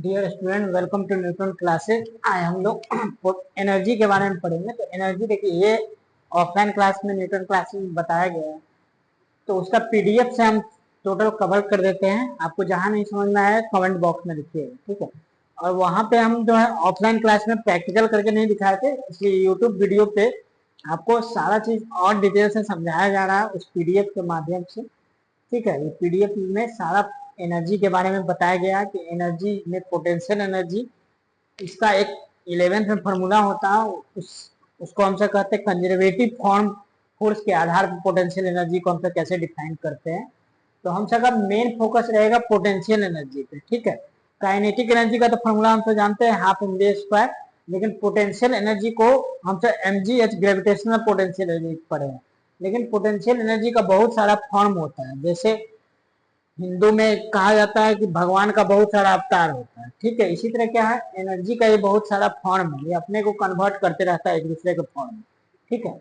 Dear student, welcome to Newton classes. आज हम लोग एनर्जी के बारे में पढ़ेंगे। तो एनर्जी देखिए, ये ऑफलाइन क्लास में न्यूटन क्लासेस में बताया गया है, तो उसका पीडीएफ से हम टोटल कवर कर देते हैं। आपको जहां नहीं समझ में आया कमेंट बॉक्स में लिखिएगा, ठीक है। और वहां पे हम जो है ऑफलाइन क्लास में प्रैक्टिकल करके नहीं दिखाए थे, इसलिए यूट्यूब वीडियो पे आपको सारा चीज और डिटेल से समझाया जा रहा है उस पीडीएफ के माध्यम से, ठीक है। ये पीडीएफ में सारा एनर्जी के बारे में बताया गया कि एनर्जी में पोटेंशियल एनर्जी, इसका एक 11th में फॉर्मूला होता है, उसको हमसे कहते हैं कंजर्वेटिव फॉर्म फोर्स के आधार पर पोटेंशियल एनर्जी को हमसे कैसे डिफाइन करते हैं। तो हम सबका मेन फोकस रहेगा पोटेंशियल एनर्जी पे, ठीक है। काइनेटिक एनर्जी का तो फॉर्मूला हम तो जानते हैं, हाफ mv स्क्वायर, लेकिन पोटेंशियल एनर्जी को हमसे mgh ग्रेविटेशनल पोटेंशियल एनर्जी पढ़े हैं। लेकिन पोटेंशियल एनर्जी का बहुत सारा फॉर्म होता है, जैसे हिंदू में कहा जाता है कि भगवान का बहुत सारा अवतार होता है, ठीक है। इसी तरह क्या है, एनर्जी का ये बहुत सारा फॉर्म है, ये अपने को कन्वर्ट करते रहता है एक दूसरे के फॉर्म में, ठीक है।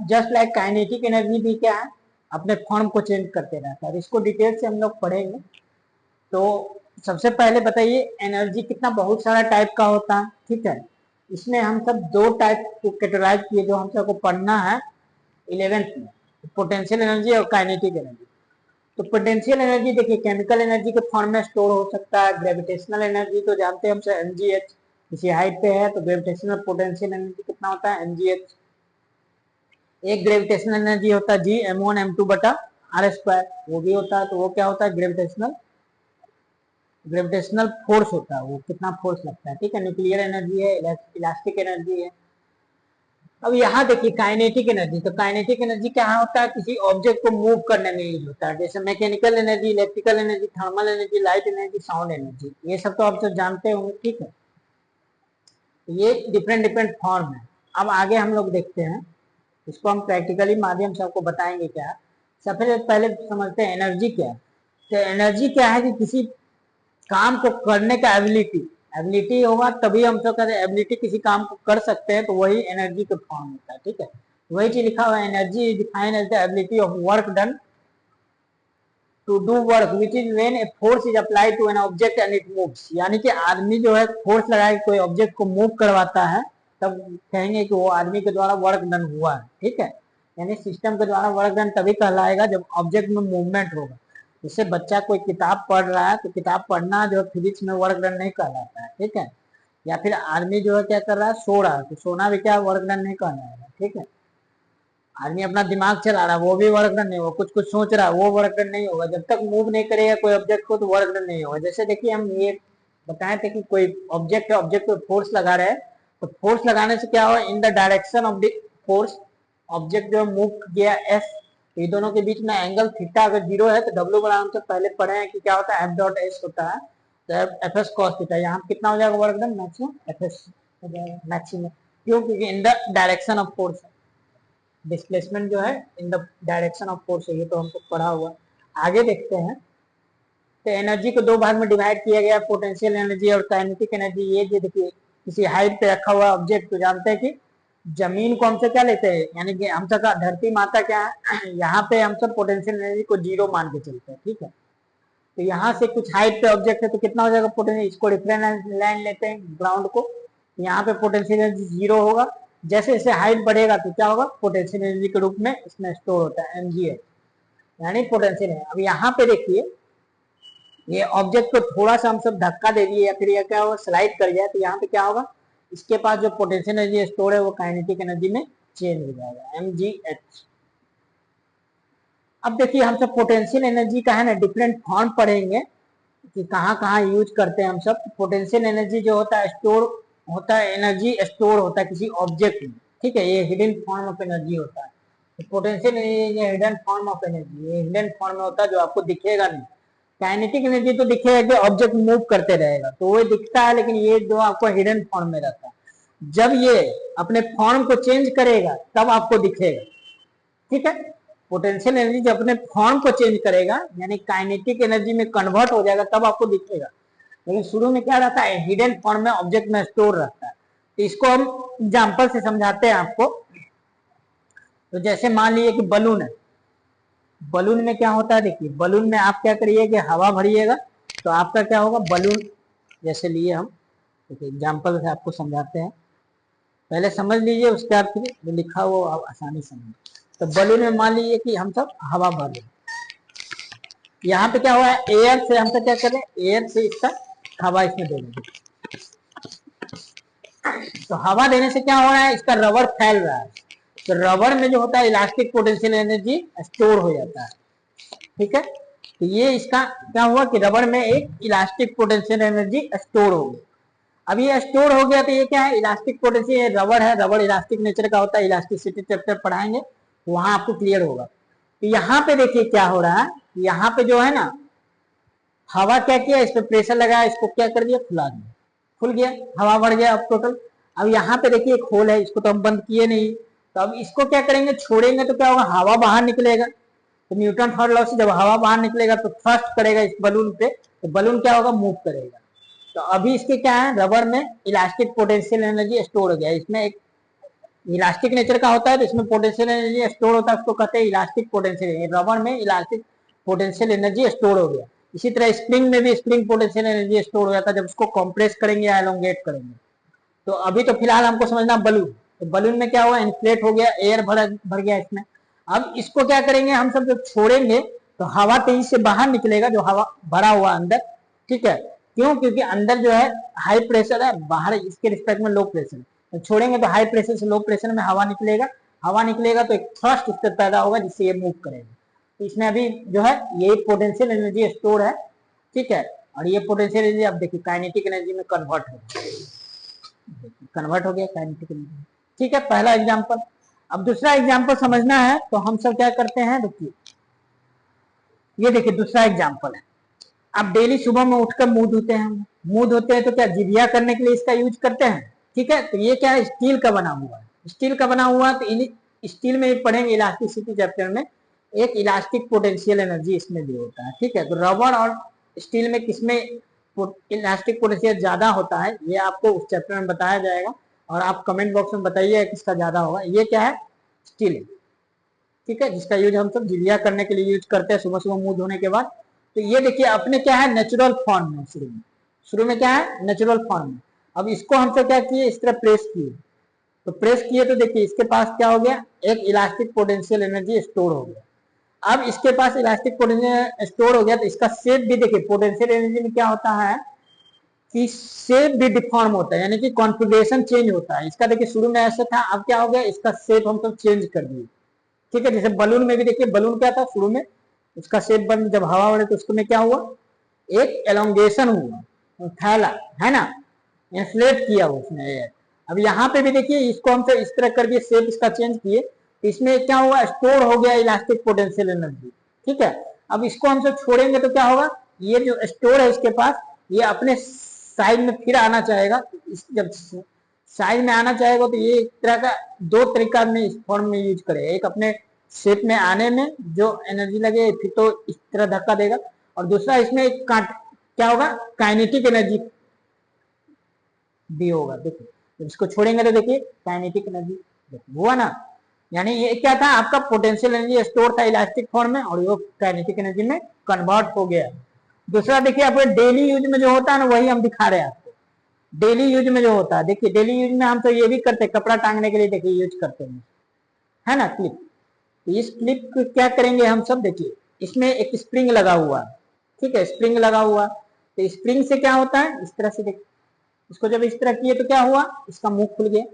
जस्ट लाइक काइनेटिक एनर्जी भी क्या है, अपने फॉर्म को चेंज करते रहता है। इसको डिटेल से हम लोग पढ़ेंगे। तो सबसे पहले बताइए, एनर्जी कितना बहुत सारा टाइप का होता है, ठीक है। इसमें हम सब दो टाइप को कैटेगराइज किए जो हम सबको पढ़ना है 11th में, पोटेंशियल एनर्जी और काइनेटिक एनर्जी। तो पोटेंशियल एनर्जी देखिए, केमिकल एनर्जी के फॉर्म में स्टोर हो सकता है। ग्रेविटेशनल एनर्जी तो जानते हैं हमसे mgh, किसी हाइट पे है तो ग्रेविटेशनल पोटेंशियल एनर्जी कितना होता है mgh। एक ग्रेविटेशनल एनर्जी होता है g m1 m2 बटा r स्क्वायर, वो भी होता है। तो वो क्या होता है, ग्रेविटेशनल फोर्स होता है, वो कितना फोर्स लगता है, ठीक है। न्यूक्लियर एनर्जी है, इलास्टिक एनर्जी है। अब यहाँ देखिए काइनेटिक एनर्जी, तो काइनेटिक एनर्जी क्या होता है, किसी ऑब्जेक्ट को मूव करने में यूज होता है, जैसे mechanical energy, electrical energy, thermal energy, light energy, sound energy, ये सब तो आप सब जानते होंगे, ठीक है। तो ये डिफरेंट डिफरेंट फॉर्म है। अब आगे हम लोग देखते हैं, इसको हम प्रैक्टिकली माध्यम से आपको बताएंगे क्या। सबसे पहले समझते हैं एनर्जी क्या है। तो एनर्जी क्या है कि किसी काम को करने का एबिलिटी, एबिलिटी होगा तभी हम सब कहते हैं एबिलिटी किसी काम को कर सकते हैं, तो वही एनर्जी का फॉर्म होता है, ठीक है। वही चीज लिखा हुआ है, energy define as the ability of work done to do work which is when a force is applied to an object and it moves. यानी कि आदमी जो है फोर्स लगा के कोई ऑब्जेक्ट को मूव करवाता है, तब कहेंगे कि वो आदमी के द्वारा वर्क डन हुआ है, ठीक है। यानी सिस्टम के द्वारा वर्क डन तभी कहलाएगा जब ऑब्जेक्ट में मूवमेंट होगा। जैसे बच्चा कोई किताब पढ़ रहा है, तो किताब पढ़ना जो फिजिक्स में वर्क डन नहीं कहलाता है, ठीक है। या फिर आदमी जो है क्या कर रहा है, सो रहा है, तो सोना भी क्या वर्क डन नहीं कहलाएगा, ठीक है। आदमी अपना दिमाग चला रहा है, वो भी वर्क डन नहीं होगा। कुछ कुछ सोच रहा है, वो वर्क डन नहीं होगा। जब तक मूव नहीं करेगा कोई ऑब्जेक्ट को, तो वर्क डन नहीं होगा। जैसे देखिए, हम ये बताए थे कि कोई ऑब्जेक्ट है, ऑब्जेक्ट पे फोर्स लगा रहे हैं, तो फोर्स लगाने से क्या होगा, in the direction of the force, object जो मूव किया एस, ये दोनों के बीच में एंगल थीटा अगर 0 है, तो डब्ल्यू बराबर हम सब पहले पढ़े हैं कि क्या होता है, एफ डॉट एस होता है, तो एफ एस कॉस थीटा। यहाँ कितना हो जाएगा work done, maximum F S हो जाएगा मैक्सिमम। क्यों, क्योंकि in the direction of force, displacement जो है in the direction of force है, ये तो हमको पढ़ा हुआ। आगे देखते हैं, तो एनर्जी को दो भाग में डिवाइड किया गया, पोटेंशियल एनर्जी और काइनेटिक एनर्जी। ये देखिए, किसी हाइट पे रखा हुआ ऑब्जेक्ट, तो जानते हैं कि जमीन को हमसे क्या लेते हैं, यानी कि हम सब धरती माता क्या है, यहाँ पे हम सब पोटेंशियल एनर्जी को 0 मान के चलते हैं, ठीक है। तो यहाँ से कुछ हाइट पे ऑब्जेक्ट है, तो कितना हो जाएगा पोटेंशियल, इसको रेफरेंस लाइन लेते हैं ग्राउंड को, यहाँ पे पोटेंशियल एनर्जी 0 होगा। जैसे जैसे हाइट बढ़ेगा तो क्या होगा, पोटेंशियल एनर्जी के रूप में इसमें स्टोर होता है mgh, यानी पोटेंशियल है। अब यहाँ पे देखिए, ये ऑब्जेक्ट को थोड़ा सा हम सब धक्का दे दिए या फिर ये क्या होगा, स्लाइड कर जाए, तो यहाँ पे क्या होगा, इसके पास जो पोटेंशियल एनर्जी स्टोर है वो काइनेटिक एनर्जी में चेंज हो जाएगा, mgh। अब देखिए, हम सब पोटेंशियल एनर्जी का है ना डिफरेंट फॉर्म पढ़ेंगे कि कहाँ कहाँ यूज करते हैं हम सब। पोटेंशियल एनर्जी जो होता है, स्टोर होता है, एनर्जी स्टोर होता है किसी ऑब्जेक्ट में, ठीक है। ये हिडन फॉर्म ऑफ एनर्जी होता है। तो पोटेंशियल एनर्जी ये हिडन फॉर्म ऑफ एनर्जी, ये हिडन फॉर्म में होता है, जो आपको दिखेगा नहीं। काइनेटिक एनर्जी तो दिखेगा कि ऑब्जेक्ट मूव करते रहेगा, तो वो दिखता है, लेकिन ये जो आपको हिडन फॉर्म में रहता है, जब ये अपने फॉर्म को चेंज करेगा तब आपको दिखेगा, ठीक है। पोटेंशियल एनर्जी जब अपने फॉर्म को चेंज करेगा, यानी काइनेटिक एनर्जी में कन्वर्ट हो जाएगा, तब आपको दिखेगा। लेकिन शुरू में क्या रहता है, हिडन फॉर्म में ऑब्जेक्ट में स्टोर रहता है। तो इसको हम एग्जांपल से समझाते हैं आपको। तो जैसे मान लीजिए कि बलून है, बलून में क्या होता है, देखिए बलून में आप क्या करिए कि हवा भरिएगा, तो आपका क्या होगा, बलून जैसे लिए हम, एग्जाम्पल से आपको समझाते हैं, पहले समझ लीजिए, उसके बाद फिर जो लिखा वो आप आसानी समझ। तो बलून में मान लीजिए कि हम सब हवा भर रहे, यहाँ पे क्या हुआ है, एयर से हम सब क्या कर रहे हैं, एयर से इसका हवा इसमें दे देंगे। तो हवा देने से क्या हो रहा है, इसका रबर फैल रहा है, तो रबर में जो होता है इलास्टिक पोटेंशियल एनर्जी स्टोर हो जाता है, ठीक है। तो ये इसका क्या हुआ कि रबर में एक इलास्टिक पोटेंशियल एनर्जी स्टोर हो गई। अब ये स्टोर हो गया तो ये क्या है, इलास्टिक पोटेंशियल, रबर है, रबर इलास्टिक नेचर का होता है, इलास्टिसिटी चैप्टर पढ़ाएंगे तो वहां आपको क्लियर होगा। तो यहाँ पे देखिए क्या हो रहा है, यहाँ पे जो है ना, हवा क्या किया, इस पे प्रेशर लगाया, इसको क्या कर दिया, फुला दिया, खुल गया, हवा बढ़ गया अब टोटल। अब यहाँ पे देखिए एक होल है, इसको तो हम बंद किए नहीं, तो अब इसको क्या करेंगे, छोड़ेंगे तो क्या होगा, हवा बाहर निकलेगा। तो न्यूटन थर्ड लॉ से जब हवा बाहर निकलेगा तो थ्रस्ट करेगा इस बलून पे, तो बलून क्या होगा, मूव करेगा। तो अभी इसके क्या है, रबर में इलास्टिक पोटेंशियल एनर्जी स्टोर हो गया, इसमें एक इलास्टिक नेचर का होता है तो इसमें पोटेंशियल एनर्जी स्टोर होता है, उसको कहते हैं इलास्टिक पोटेंशियल। रबर में इलास्टिक पोटेंशियल एनर्जी स्टोर हो गया। इसी तरह स्प्रिंग में भी स्प्रिंग पोटेंशियल एनर्जी स्टोर हो जाता है जब उसको कंप्रेस करेंगे या एलोंगेट करेंगे। तो अभी तो फिलहाल हमको समझना बलून, तो बलून में क्या हुआ, इन्फ्लेट हो गया, एयर भर गया इसमें। अब इसको क्या करेंगे हम सब, जब छोड़ेंगे तो हवा तेजी से बाहर निकलेगा, जो हवा भरा हुआ अंदर, ठीक है। क्यों, क्योंकि अंदर जो है हाई प्रेशर है, बाहर इसके रिस्पेक्ट में लो प्रेशर है। तो छोड़ेंगे तो हाई प्रेशर से लो प्रेशर में हवा निकलेगा, हवा निकलेगा तो एक थ्रस्ट इस पर पैदा होगा जिससे ये मूव करेगा। तो इसमें अभी जो है ये पोटेंशियल एनर्जी स्टोर है, ठीक है। और ये पोटेंशियल एनर्जी आप देखिए काइनेटिक एनर्जी में कन्वर्ट हो गया काइनेटिक एनर्जी, ठीक है, पहला एग्जांपल। अब दूसरा एग्जांपल समझना है तो हम सब क्या करते हैं, देखिए ये देखिए दूसरा एग्जांपल है। अब डेली सुबह में उठकर मुंह धोते हैं, मुंह धोते हैं तो क्या जिभिया करने के लिए इसका यूज करते हैं, ठीक है। तो ये क्या है, स्टील का बना हुआ है, स्टील का बना हुआ, तो स्टील में पढ़ेंगे इलास्टिसिटी चैप्टर में, एक इलास्टिक पोटेंशियल एनर्जी इसमें भी होता है, ठीक है। तो रबर और स्टील में किसमें इलास्टिक पोटेंशियल ज्यादा होता है ये आपको उस चैप्टर में बताया जाएगा, और आप कमेंट बॉक्स में बताइए किसका ज्यादा होगा। ये क्या है, स्टील है, ठीक है, जिसका यूज हम सब जिभिया करने के लिए यूज करते हैं सुबह सुबह मुंह धोने के बाद। तो ये देखिए अपने क्या है, नेचुरल फॉर्म में, शुरू में क्या है, नेचुरल फॉर्म में। अब इसको हम सब क्या किए, इस तरह प्रेस किए, तो प्रेस किए तो देखिए इसके पास क्या हो गया, एक इलास्टिक पोटेंशियल एनर्जी स्टोर हो गया। अब इसके पास इलास्टिक पोटेंशियल स्टोर हो गया तो इसका शेप भी देखिए, पोटेंशियल एनर्जी में क्या होता है कि शेप भी डिफॉर्म होता है, यानी कि कॉन्फ़िगरेशन चेंज होता है। इसका देखिए शुरू में ऐसा था, अब क्या हो गया, इसका शेप हम सब चेंज कर दिए, ठीक है। जैसे बलून में भी देखिए, बलून क्या था शुरू में, उसका शेप बन, जब हवा बढ़े तो उसमें क्या हुआ, एक एलोंगेशन हुआ, फैला, है ना, इन्फ्लेट किया उसने एयर। अब यहाँ पे भी देखिए इसको हम इस तरह कर दिए, शेप इसका चेंज किए, तो इसमें क्या हुआ, स्टोर हो गया इलास्टिक पोटेंशियल एनर्जी, ठीक है। अब इसको हम सब छोड़ेंगे तो क्या होगा, ये जो स्टोर है इसके पास, ये अपने साइड में फिर आना चाहेगा। जब साइड में आना चाहेगा तो ये एक तरह का दो तरीका में इस फॉर्म में यूज करेगा, एक अपने शेप में आने में जो एनर्जी लगे फिर तो इस तरह धक्का देगा, और दूसरा इसमें क्या होगा, काइनेटिक एनर्जी भी होगा। देखिए जब इसको छोड़ेंगे तो देखिए काइनेटिक एनर्जी हुआ ना, यानी ये क्या था, आपका पोटेंशियल एनर्जी स्टोर था इलास्टिक फॉर्म में और वो काइनेटिक एनर्जी में कन्वर्ट हो गया। दूसरा देखिए अपने डेली यूज में जो होता है ना, वही हम दिखा रहे हैं आपको, डेली यूज में जो होता है। देखिए डेली यूज में हम तो ये भी करते हैं, कपड़ा टांगने के लिए देखिए यूज करते हैं, है ना, क्लिप। तो इस क्लिप को क्या करेंगे हम सब, देखिए इसमें एक स्प्रिंग लगा हुआ है, ठीक है, स्प्रिंग लगा हुआ। तो स्प्रिंग से क्या होता है, इस तरह से देखिए, इसको जब इस तरह किए तो क्या हुआ, इसका मुंह खुल गया।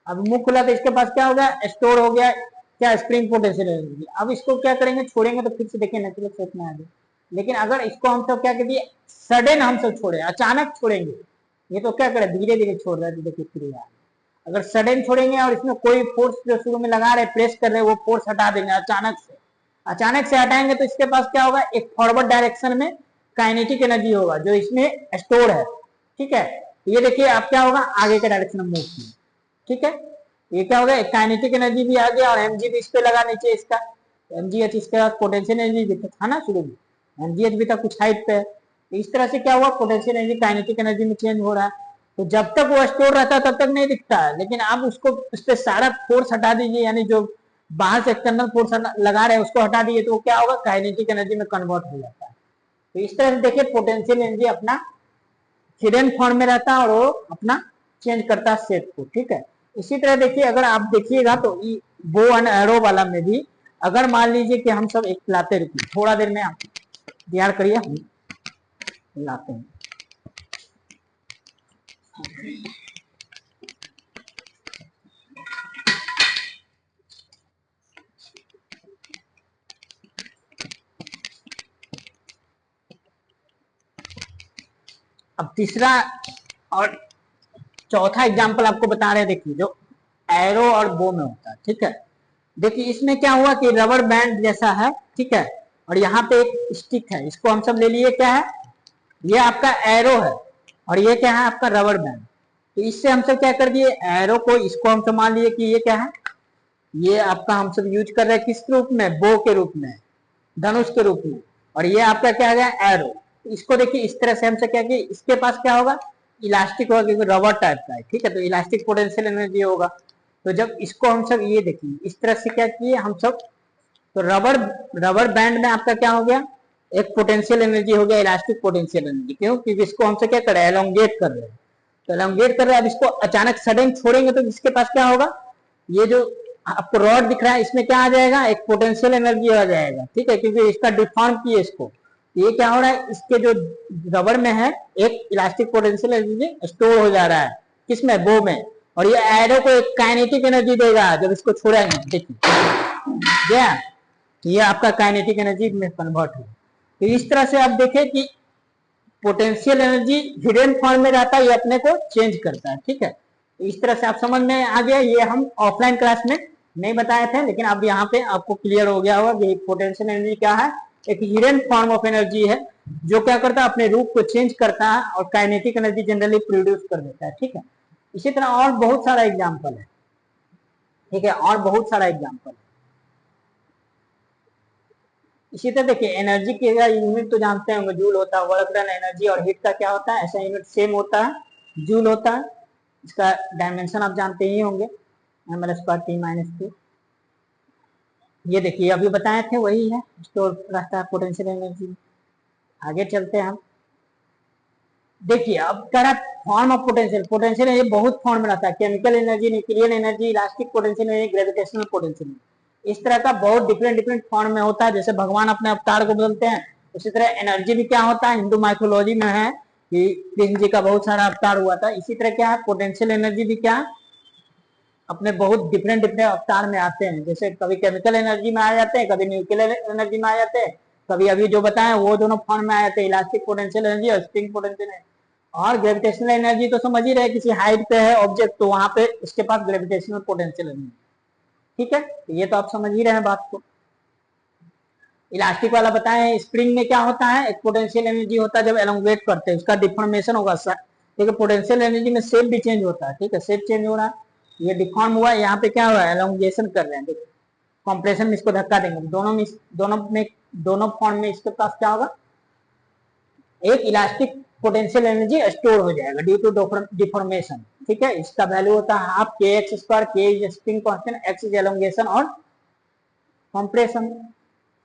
अब मुंह खुला तो इसके पास क्या हो गया, स्टोर हो गया क्या, स्प्रिंग पोटेंशियल एनर्जी। अब इसको क्या करेंगे, छोड़ेंगे तो फिर से देखिए नेचुरल शेप में आ गया। लेकिन अगर इसको हम सब क्या कर दिए, सडन हम सब छोड़े, अचानक छोड़ेंगे, ये तो क्या करे, धीरे धीरे छोड़ रहा है, तो देखिए फिर यार अगर सडन छोड़ेंगे और इसमें कोई फोर्स जो शुरू में लगा रहे, प्रेस कर रहे, वो फोर्स हटा देंगे अचानक से हटाएंगे तो इसके पास क्या होगा, एक फॉरवर्ड डायरेक्शन में काइनेटिक एनर्जी होगा जो इसमें स्टोर है, ठीक है। ये देखिए अब क्या होगा, आगे के डायरेक्शन में मूव किया, ठीक है। ये क्या होगा, काइनेटिक एनर्जी भी आ गया और एमजी भी इस पे लगा नीचे, इसका एमजीएच, इसके बाद पोटेंशियल एनर्जी भी था ना शुरू में, एमजीएच भी था कुछ हाइट पे। तो इस तरह से क्या हुआ, पोटेंशियल एनर्जी काइनेटिक एनर्जी में चेंज हो रहा है। तो जब तक वो स्टोर रहता है तब तक नहीं दिखता है, लेकिन आप उसको उस पर सारा फोर्स हटा दीजिए, यानी जो बाहर से एक्सटर्नल फोर्स लगा रहे हैं उसको हटा दीजिए, तो वो क्या होगा, काइनेटिक एनर्जी में कन्वर्ट हो जाता है। तो इस तरह से देखिए पोटेंशियल एनर्जी अपना हिडन फॉर्म में रहता है और वो अपना चेंज करता है शेप को, ठीक है। इसी तरह देखिए अगर आप देखिएगा तो बो एंड एरो वाला में भी अगर मान लीजिए कि हम सब एक लाते रुकिए थोड़ा देर में, आप ध्यान करिए, हम लाते हैं। अब तीसरा और चौथा एग्जाम्पल आपको बता रहे हैं, देखिए जो एरो और बो में होता है, ठीक है। देखिए इसमें क्या हुआ कि रबर बैंड जैसा है, ठीक है, और यहाँ पे एक स्टिक है, इसको हम सब ले लिए, क्या है ये आपका एरो है और ये क्या है आपका रबर बैंड। तो इससे हम सब क्या कर दिए, एरो को इसको हम सब मान लिए कि ये क्या है, ये आपका हम सब यूज कर रहे हैं किस रूप में, बो के रूप में, धनुष के रूप में, और ये आपका क्या गया एरो। इसको देखिए इस तरह से हमसे क्या किया, इसके पास क्या होगा, इलास्टिक होगा क्योंकि रबर टाइप का है, ठीक है, तो इलास्टिक पोटेंशियल एनर्जी होगा। तो जब इसको हम सब ये देखिए इस तरह से क्या किए हम सब, तो रबर बैंड में आपका क्या हो गया, एक पोटेंशियल एनर्जी हो गया इलास्टिक पोटेंशियल एनर्जी। क्यों, क्योंकि इसको हमसे क्या कर रहे हैं, एलोंगेट कर रहे हैं। तो एलोंगेट कर रहे हैं, अब इसको अचानक सडन छोड़ेंगे तो इसके पास क्या होगा, ये जो आपको रॉड दिख रहा है इसमें क्या आ जाएगा, एक पोटेंशियल एनर्जी आ जाएगा, ठीक है, क्योंकि इसका डिफॉर्म किए इसको। ये क्या हो रहा है, इसके जो रबर में है एक इलास्टिक पोटेंशियल एनर्जी स्टोर हो जा रहा है, किसमें, बो में, और ये एरो को एक काइनेटिक एनर्जी देगा जब इसको छोड़ेंगे, देखिए ये आपका काइनेटिक एनर्जी में कन्वर्ट हो। तो इस तरह से आप देखें कि पोटेंशियल एनर्जी हिडन फॉर्म में रहता है, ये अपने को चेंज करता है, ठीक है। तो इस तरह से आप समझ में आ गया, ये हम ऑफलाइन क्लास में नहीं बताए थे, लेकिन अब यहाँ पे आपको क्लियर हो गया होगा कि पोटेंशियल एनर्जी क्या है, एक हिडन फॉर्म ऑफ एनर्जी है जो क्या करता है, अपने रूप को चेंज करता है और काइनेटिक एनर्जी जनरली प्रोड्यूस कर देता है, ठीक है। इसी तरह और बहुत सारा एग्जाम्पल है, ठीक है, और बहुत सारा एग्जाम्पल। इसी तरह देखिए एनर्जी की यूनिट तो जानते हैं, जूल होता है, वर्क डन एनर्जी, और हीट का क्या होता है, ऐसा यूनिट सेम होता है, जूल होता है। इसका डायमेंशन आप जानते ही होंगे, ml²T-2। ये देखिए अभी बताए थे वही है, स्टोर रहता है पोटेंशियल एनर्जी। आगे चलते हैं हम, देखिए अब कह रहा है form of potential, potential energy बहुत फॉर्म में रहता है, chemical energy, nuclear energy, elastic potential energy, gravitational potential, इस तरह का बहुत डिफरेंट डिफरेंट फॉर्म में होता है। जैसे भगवान अपने अवतार को बदलते हैं, उसी तरह एनर्जी भी क्या होता है, हिंदू माइथोलॉजी में है कि कृष्ण जी का बहुत सारा अवतार हुआ था। इसी तरह क्या है, पोटेंशियल एनर्जी भी क्या अपने बहुत डिफरेंट डिफरेंट अवतार में आते हैं। जैसे कभी केमिकल एनर्जी में आ जाते हैं, कभी न्यूक्लियर एनर्जी में आ जाते हैं, कभी अभी जो बताए वो दोनों फॉर्म में आ जाते हैं, इलास्टिक पोटेंशियल एनर्जी और स्प्रिंग पोटेंशियल एनर्जी। और ग्रेविटेशनल एनर्जी तो समझ ही रहे, किसी हाइट पे है ऑब्जेक्ट तो वहां पे इसके पास ग्रेविटेशनल पोटेंशियल एनर्जी, ठीक है, ये तो आप समझ ही रहे हैं बात को। इलास्टिक वाला बताएं, स्प्रिंग में क्या होता है, एक पोटेंशियल एनर्जी होता है जब एलोंगेट करते हैं उसका डिफॉर्मेशन होगा, ठीक है, पोटेंशियल एनर्जी में शेप भी चेंज होता है, ठीक है, शेप चेंज हो रहा है, ये डिफॉर्म हुआ, यहाँ पे क्या हुआ, एलोंगेशन कर रहे हैं, देखिए कॉम्प्रेशन में इसको धक्का देंगे, दोनों फॉर्म में इसके पास क्या होगा, एक इलास्टिक पोटेंशियल एनर्जी स्टोर हो जाएगा ड्यू टू डिफॉर्मेशन, ठीक है। इसका वैल्यू होता है half kx², k is spring constant, x is elongation और कंप्रेशन,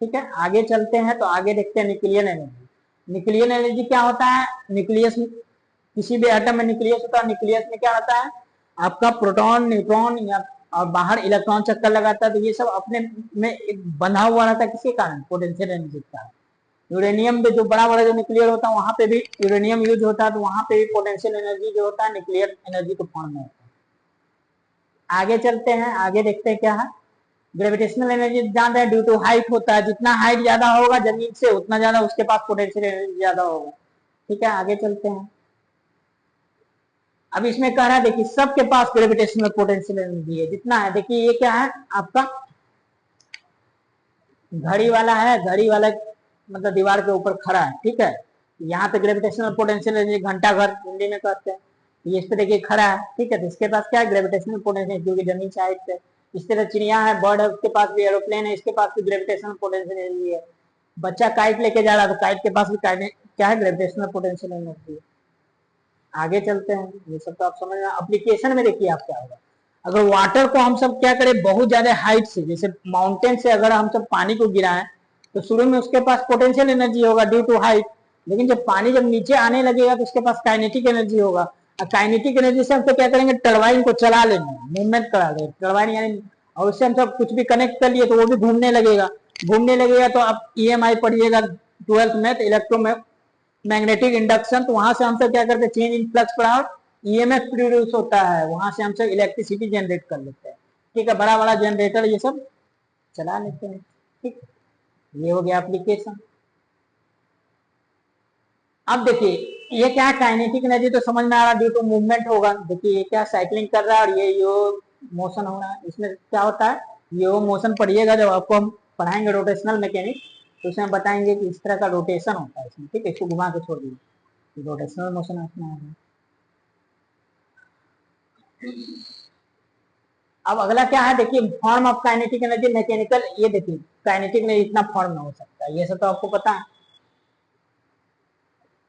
ठीक है। आगे चलते हैं तो आगे देखते हैं न्यूक्लियर एनर्जी। न्यूक्लियर एनर्जी क्या होता है, न्यूक्लियस, किसी भी एटम में न्यूक्लियस होता है, न्यूक्लियस में क्या होता है आपका प्रोटॉन, न्यूट्रॉन या और बाहर इलेक्ट्रॉन चक्कर लगाता है, तो ये सब अपने में एक बंधा हुआ रहता है, किसके कारण, पोटेंशियल एनर्जी का। यूरेनियम में जो बड़ा बड़ा जो न्यूक्लियर होता है वहां पे भी यूरेनियम यूज होता है, तो वहां पे भी पोटेंशियल एनर्जी जो होता है न्यूक्लियर एनर्जी के फॉर्म में होता है। आगे चलते हैं, आगे देखते हैं क्या है, ग्रेविटेशनल एनर्जी जान रहे हैं ड्यू टू हाइट होता है, जितना हाइट ज्यादा होगा जमीन से उतना ज्यादा उसके पास पोटेंशियल एनर्जी ज्यादा होगा, ठीक है। आगे चलते हैं, अब इसमें कह रहा है देखिए सबके पास ग्रेविटेशनल पोटेंशियल एनर्जी है, जितना है, देखिए ये क्या है आपका घड़ी वाला है, घड़ी वाला मतलब दीवार के ऊपर खड़ा है, ठीक है, यहाँ पे ग्रेविटेशनल पोटेंशियल एनर्जी, घंटा घर हिंदी में कहते हैं, ये इस पे देखिए खड़ा है, ठीक है, तो इसके पास क्या है ग्रेविटेशनल पोटेंशियल, क्योंकि जमीन से हाइट पे। इस तरह चिड़िया है, बर्ड है, उसके पास भी, एरोप्लेन है, इसके पास भी ग्रेविटेशनल पोटेंशियल एनर्जी है। बच्चा काइट लेके जा रहा है तो काइट के पास भी क्या है ग्रेविटेशनल पोटेंशियल एनर्जी है। आगे चलते हैं, ये सब तो आप समझ रहे हैं। एप्लीकेशन में देखिए आप क्या होगा, अगर वाटर को हम सब क्या करें बहुत ज्यादा हाइट से, जैसे माउंटेन से अगर हम सब पानी को गिराएं तो शुरू में उसके पास पोटेंशियल एनर्जी होगा ड्यू टू हाइट, लेकिन जब पानी जब नीचे आने लगेगा तो उसके पास काइनेटिक एनर्जी होगा, और काइनेटिक एनर्जी से हम तो क्या करेंगे, टरबाइन को चला लेंगे, मूवमेंट करा लेंगे टरबाइन यानी, और उससे हम सब कुछ भी कनेक्ट कर लिए तो वो भी घूमने लगेगा, घूमने लगेगा तो आप ईएमआई पढ़िएगा 12th में, तो इलेक्ट्रोमैग्नेटिक इंडक्शन, तो वहां से हम सब क्या करते हैं, चेंज इन फ्लक्स पर ईएमएफ प्रोड्यूस होता है, वहां से हम सब इलेक्ट्रिसिटी जनरेट कर लेते हैं। ठीक है, बड़ा बड़ा जनरेटर ये सब चला लेते हैं। ठीक, ये हो गया एप्लीकेशन। अब देखिए ये क्या काइनेटिक एनर्जी तो समझ में आ रहा है, ड्यू टू मूवमेंट होगा। देखिए ये क्या साइक्लिंग कर रहा है और ये यो मोशन हो रहा है, इसमें क्या होता है, यो मोशन पढ़िएगा जब आपको हम पढ़ाएंगे रोटेशनल मैकेनिक, तो उसमें बताएंगे कि इस तरह का रोटेशन होता है इसमें। ठीक है, इसको घुमा के छोड़ दीजिए, रोटेशनल मोशन इसमें आ रहा है। अब अगला क्या है, देखिए form of kinetic energy mechanical, ये देखिए काइनेटिक में इतना फॉर्म में हो सकता है, ये सब तो आपको पता है।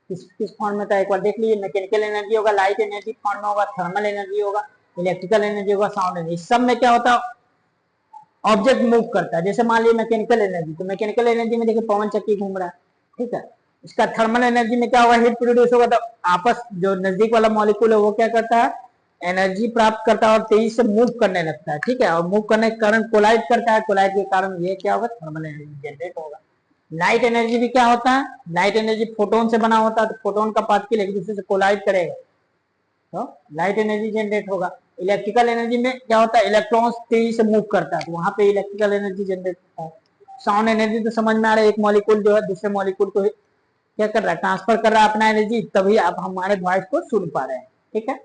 किस फॉर्म में था एक बार देख लीजिए, मैकेनिकल एनर्जी होगा, लाइट एनर्जी फॉर्म में होगा, थर्मल एनर्जी होगा, इलेक्ट्रिकल एनर्जी होगा, साउंड एनर्जी। सब में क्या होता है, ऑब्जेक्ट मूव करता है। जैसे मान लीजिए मैकेनिकल एनर्जी, तो मैकेनिकल एनर्जी में देखिए पवन चक्की घूम रहा है, ठीक है। इसका थर्मल एनर्जी में क्या होगा, हीट प्रोड्यूस होगा, तो आपस जो नजदीक वाला मॉलिक्यूल है वो क्या करता है, एनर्जी प्राप्त करता है और तेजी से मूव करने लगता है। ठीक है, और मूव करने के कारण कोलाइड करता है, कोलाइड के कारण ये क्या होगा, थर्मल एनर्जी जनरेट होगा। लाइट एनर्जी भी क्या होता है, लाइट एनर्जी फोटोन से बना होता है, तो फोटोन का पार्टिकल एक दूसरे से कोलाइड करेगा तो लाइट एनर्जी जनरेट होगा। इलेक्ट्रिकल एनर्जी में क्या होता है, इलेक्ट्रॉन्स तेजी से मूव करता है, तो वहां पे इलेक्ट्रिकल एनर्जी जनरेट होता है। साउंड एनर्जी तो समझ में आ रहा है, एक मॉलिक्यूल जो है दूसरे मॉलिक्यूल को क्या कर रहा है, ट्रांसफर कर रहा है अपना एनर्जी, तभी आप हमारे वॉइस को सुन पा रहे हैं। ठीक है,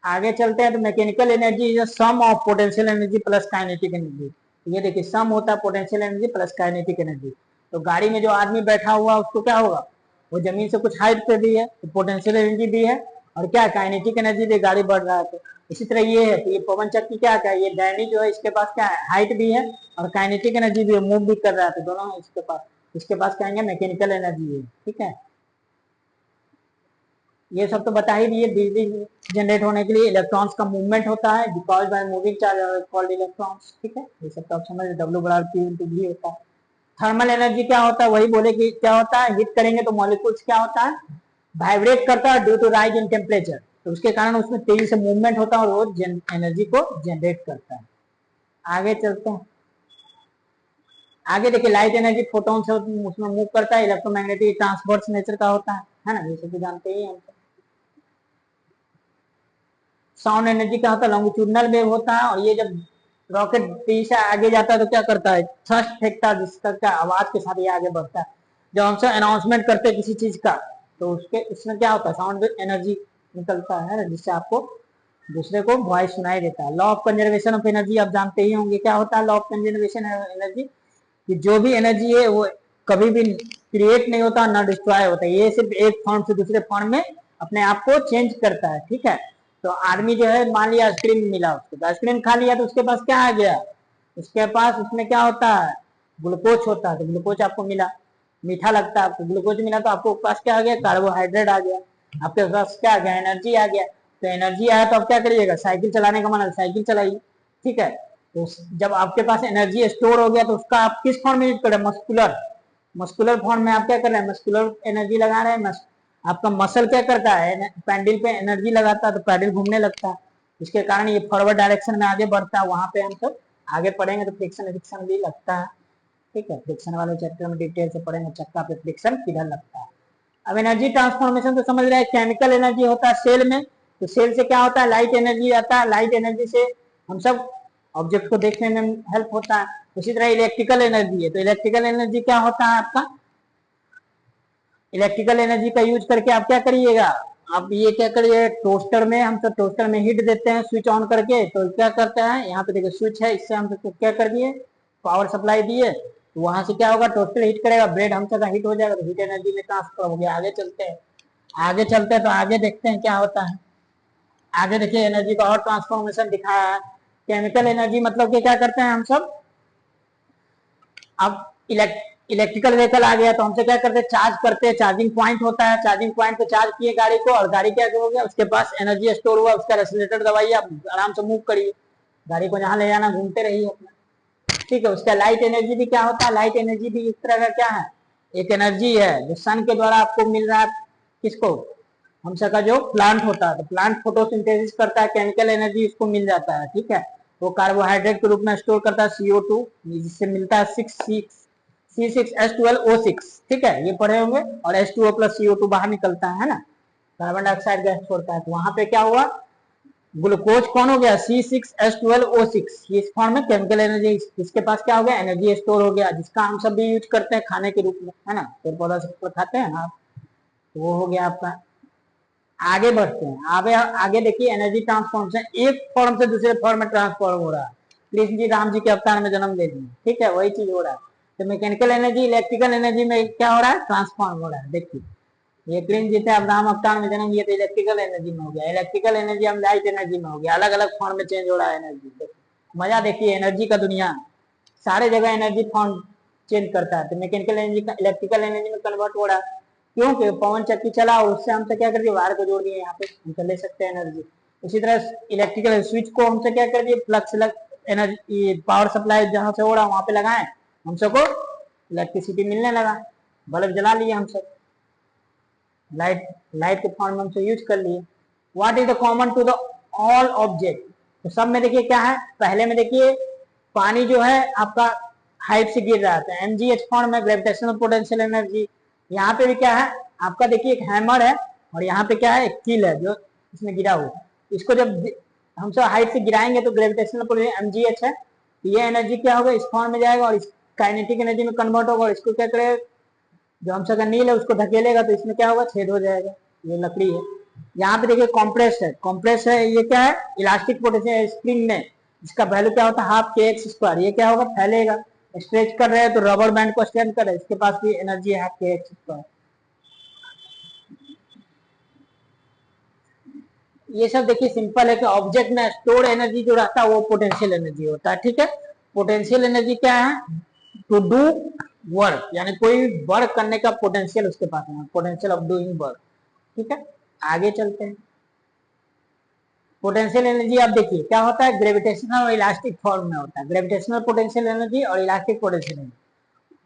आगे चलते हैं। तो mechanical energy is sum of potential energy plus kinetic energy. ये देखिए सम होता है potential energy plus kinetic energy. तो गाड़ी में जो आदमी बैठा हुआ उसको क्या होगा, वो जमीन से कुछ हाइट पे भी है तो पोटेंशियल एनर्जी भी है, और क्या काइनेटिक एनर्जी भी, गाड़ी बढ़ रहा है तो इसी तरह ये है। तो ये पवन चक्की क्या है, ये डैनी जो है इसके पास क्या है, हाइट भी है और काइनेटिक एनर्जी भी है, मूव भी कर रहा है, तो दोनों है इसके पास कहेंगे मैकेनिकल एनर्जी है। ठीक है, ये सब तो बता ही दिए। बिजली जनरेट होने के लिए इलेक्ट्रॉन्स का मूवमेंट होता है, because by moving charge called electrons. ठीक है, ये सब तो आप समझ, डब्ल्यू बराबर क्यू इनटू वी होता है। थर्मल एनर्जी क्या होता है, वही बोले कि क्या होता है, हीट करेंगे तो मॉलिक्यूल्स क्या होता है, वाइब्रेट करता है due to rise in temperature, तो उसके कारण उसमें तेजी से मूवमेंट होता है और वो एनर्जी को जनरेट करता है। आगे चलते हैं, आगे देखिए लाइट एनर्जी फोटोन से उसमें मूव करता है, इलेक्ट्रोमैग्नेटिक ट्रांसवर्स नेचर का होता है ना, ये सब तो जानते ही हम। साउंड एनर्जी क्या होता है, लॉन्गिट्यूडनल वेव होता है, और ये जब रॉकेट तेजी से आगे जाता है तो क्या करता है, थ्रस्ट फेंकता है, जिसका क्या आवाज के साथ ये आगे बढ़ता है। जब हमसे अनाउंसमेंट करते हैं किसी चीज का, तो उसके इसमें क्या होता है, साउंड एनर्जी निकलता है ना, जिससे आपको दूसरे को वॉइस सुनाई देता है। Law of conservation of energy आप जानते ही होंगे, क्या होता है लॉ ऑफ कंजर्वेशन एनर्जी, कि जो भी एनर्जी है वो कभी भी क्रिएट नहीं होता ना डिस्ट्रॉय होता है, ये सिर्फ एक फॉर्म से दूसरे फॉर्म में अपने आप को चेंज करता है। ठीक है, तो आदमी जो है मान लिया आइसक्रीम मिला उसको, तो आइसक्रीम खा लिया तो उसके पास क्या आ गया, उसके पास उसमें क्या होता है, ग्लूकोज होता है, तो ग्लूकोज आपको मिला, मीठा लगता है आपको, ग्लूकोज मिला तो आपको पास क्या आ गया, कार्बोहाइड्रेट आ गया, आपके पास क्या आ गया, एनर्जी आ गया। तो एनर्जी आया तो आप क्या करिएगा, साइकिल चलाने का मन है साइकिल चलाइए। ठीक है, तो जब आपके पास एनर्जी स्टोर हो गया तो उसका आप किस फॉर्म में यूज कर रहे हैं, मस्कुलर, मस्कुलर फॉर्म में आप क्या कर रहे हैं, मस्कुलर एनर्जी लगा रहे हैं। आपका मसल क्या करता है, पैंडल पे एनर्जी लगाता है तो पैडल घूमने लगता है, इसके कारण ये फॉरवर्ड डायरेक्शन में आगे बढ़ता है। वहां पे हम सब आगे पढ़ेंगे तो फ्रिक्शन फ्रिक्शन भी लगता है। ठीक है, फ्रिक्शन वाले चैप्टर में डिटेल से पढ़ेंगे, चक्का पे फ्रिक्शन किधर लगता है। अब एनर्जी ट्रांसफॉर्मेशन तो समझ रहे हैं, केमिकल एनर्जी होता है सेल में, तो सेल से क्या होता है, लाइट एनर्जी आता है, लाइट एनर्जी से हम सब ऑब्जेक्ट को देखने में हेल्प होता है। उसी तरह इलेक्ट्रिकल एनर्जी है, तो इलेक्ट्रिकल एनर्जी क्या होता है आपका, इलेक्ट्रिकल एनर्जी का यूज करके आप क्या करिएगा, आप ये क्या करिए, टोस्टर में हम तो टोस्टर में हीट देते हैं स्विच ऑन करके, तो क्या करता है, यहाँ पे देखिए स्विच है, इससे हम तो क्या कर दिए, पावर सप्लाई दिए, तो वहां से क्या होगा, टोस्टर हीट करेगा, ब्रेड हमसे हीट हो जाएगा, तो हीट एनर्जी में ट्रांसफर हो गया। आगे चलते हैं, आगे चलते हैं तो आगे देखते हैं क्या होता है। आगे देखिए एनर्जी का और ट्रांसफॉर्मेशन दिखाया है। केमिकल एनर्जी मतलब कि क्या करते हैं हम सब, अब इलेक्ट्रिकल व्हीकल आ गया तो हमसे क्या करते हैं, चार्ज करते हैं, चार्जिंग पॉइंट होता है, चार्जिंग पॉइंट पे चार्ज किए गाड़ी को, और गाड़ी क्या हो गया, उसके पास एनर्जी स्टोर हुआ, उसका रेसिलेटर दबाइए, आप आराम से मूव करिए, गाड़ी को जहां ले जाना घूमते रहिए अपना। ठीक है, उसका लाइट एनर्जी भी क्या होता है, लाइट एनर्जी भी इस तरह का क्या है, एक एनर्जी है जो सन के द्वारा आपको मिल रहा है, किसको, हम सबका जो प्लांट होता है, तो प्लांट फोटोसिंथेसिस करता है, केमिकल एनर्जी उसको मिल जाता है, ठीक है। वो कार्बोहाइड्रेट के रूप में स्टोर करता है CO2, जिससे मिलता है C6H12O6, ठीक है, ये पढ़े होंगे। और H2O प्लस CO2 बाहर निकलता है ना, कार्बन डाइऑक्साइड गैस छोड़ता है। तो वहां पे क्या हुआ, ग्लूकोज कौन हो गया, C6H12O6, इस फॉर्म में केमिकल एनर्जी, इसके पास क्या हो गया, एनर्जी स्टोर हो गया, जिसका हम सब भी यूज करते हैं खाने के रूप में, है ना, पेड़ पौधा सब खाते हैं आप, तो वो हो गया आपका। आगे बढ़ते हैं, आगे आगे देखिए, एनर्जी ट्रांसफॉर्मेशन, एक फॉर्म से दूसरे फॉर्म में ट्रांसफॉर्म हो रहा है। कृष्ण जी राम जी के अवतार में जन्म ले लिए, ठीक है, वही चीज हो रहा है। तो मैकेनिकल एनर्जी इलेक्ट्रिकल एनर्जी में क्या हो रहा है, ट्रांसफॉर्म हो रहा है। देखिए, ये कृष्ण जी थे, अब्राहम अवतार में जन्म लिए तो इलेक्ट्रिकल एनर्जी में हो गया, इलेक्ट्रिकल एनर्जी हम लाइट एनर्जी में हो गया, अलग अलग फॉर्म में चेंज हो रहा है एनर्जी। मजा देखिए, एनर्जी का दुनिया, सारे जगह एनर्जी फॉर्म चेंज करता है। तो मैकेनिकल एनर्जी का इलेक्ट्रिकल एनर्जी में कन्वर्ट हो रहा है, क्योंकि पवन चक्की चला, उससे हमसे क्या कर दिया, वायर को जोड़ दिए, यहाँ पे हम ले सकते हैं एनर्जी। उसी तरह इलेक्ट्रिकल स्विच को हमसे क्या कर दिए, प्लग से एनर्जी, पावर सप्लाई जहां से हो रहा है वहां पे लगाए, हम सबको इलेक्ट्रिसिटी मिलने लगा, बल्ब जला लिए हम सब, लाइट लाइट के फॉर्म में हमसे यूज कर लिए। What is the common to the all object, तो सब में देखिए क्या है, पहले में देखिए पानी जो है आपका हाइट से गिर रहा था, mgh फॉर्म में ग्रेविटेशनल पोटेंशियल एनर्जी। यहाँ पे भी क्या है आपका, देखिए एक हैमर है, और यहाँ पे क्या है, एक कील है जो इसमें गिरा हुआ, इसको जब हम सब हाइट से गिराएंगे तो ग्रेविटेशनल पोटेंशियल mgh है, तो ये एनर्जी क्या होगा, इस फॉर्म में जाएगा और इस काइनेटिक एनर्जी में कन्वर्ट होगा, और इसको क्या करेगा, जो हम सबका नील है उसको धकेलेगा तो इसमें क्या होगा, छेद हो जाएगा, ये लकड़ी है। यहाँ पे देखिए कॉम्प्रेस है, कॉम्प्रेस है, ये क्या है, इलास्टिक पोटेंशियल स्प्रिंग में, इसका वैल्यू क्या होता है, हाफ kx², ये क्या होगा, फैलेगा, स्ट्रेच कर रहे हैं तो रबर बैंड को स्ट्रेच कर रहे हैं, इसके पास भी एनर्जी है हाफ kx²। ये सब देखिए सिंपल है कि ऑब्जेक्ट में स्टोर एनर्जी जो रहता है वो पोटेंशियल एनर्जी होता है, ठीक है। पोटेंशियल एनर्जी क्या है, टू डू वर्क, यानी कोई वर्क करने का पोटेंशियल उसके पास है, पोटेंशियल ऑफ डूइंग वर्क, ठीक है। आगे चलते हैं, पोटेंशियल एनर्जी आप देखिए क्या होता है, ग्रेविटेशनल और इलास्टिक फॉर्म में होता है, ग्रेविटेशनल पोटेंशियल एनर्जी और इलास्टिक पोटेंशियल एनर्जी।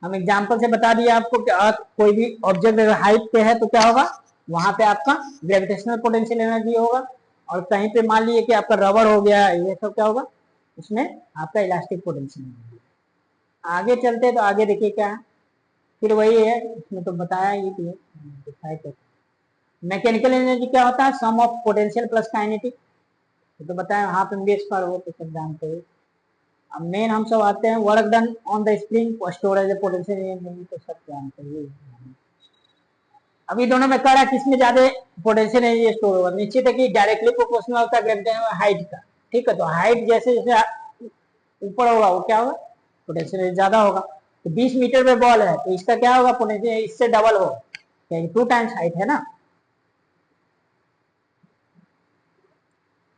हम एग्जांपल से बता दिए आपको कि अर्थ कोई भी ऑब्जेक्ट अगर हाइट पे है तो क्या होगा, वहां पे आपका ग्रेविटेशनल पोटेंशियल एनर्जी होगा, और कहीं पे मान लीजिए कि आपका रबर हो गया, ये सब क्या होगा, उसमें आपका इलास्टिक पोटेंशियल एनर्जी। आगे चलते हैं तो आगे देखिए क्या है, फिर वही है, इसमें तो बताया ही, मैकेनिकल एनर्जी क्या होता है, सम ऑफ पोटेंशियल प्लस काइनेटिक, तो बताया हाफ mv² वो तो सब जानते हैं। अब मेन हम सब आते हैं, work done on the spring storage potential energy, तो सब जानते हैं। अभी दोनों में कह रहा है किसमें ज्यादा पोटेंशियल एनर्जी स्टोर होगा, निश्चित है कि डायरेक्टली प्रोपोर्शनल होता है ग्रेविटेशनल हाइट का, ठीक है। तो हाइट जैसे जैसे ऊपर होगा वो क्या होगा, पोटेंशियल एनर्जी ज्यादा होगा। तो 20 मीटर पे बॉल है तो इसका क्या होगा, पोटेंशियल इससे डबल हो, 2 टाइम्स हाइट है ना।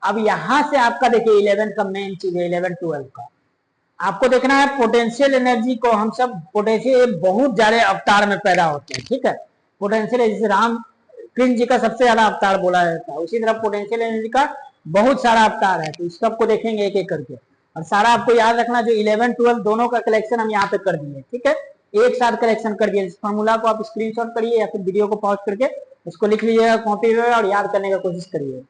अब यहां से आपका देखिए 11 का मेन चीज है, 11-12 का आपको देखना है, पोटेंशियल एनर्जी को हम सब, पोटेंशियल बहुत ज्यादा अवतार में पैदा होते हैं, ठीक है। पोटेंशियल जैसे राम कृष्ण जी का सबसे ज्यादा अवतार बोला जाता है, उसी तरह पोटेंशियल एनर्जी का बहुत सारा अवतार है, तो इस सबको देखेंगे एक एक करके। और सारा आपको याद रखना, जो 11-12 दोनों का कलेक्शन हम यहाँ पे कर दिए, ठीक है, एक साथ कलेक्शन कर दिए। इस फॉर्मूला को आप स्क्रीनशॉट करिए या फिर वीडियो को पॉज करके उसको लिख लीजिएगा कॉपी में और याद करने का कोशिश करिए।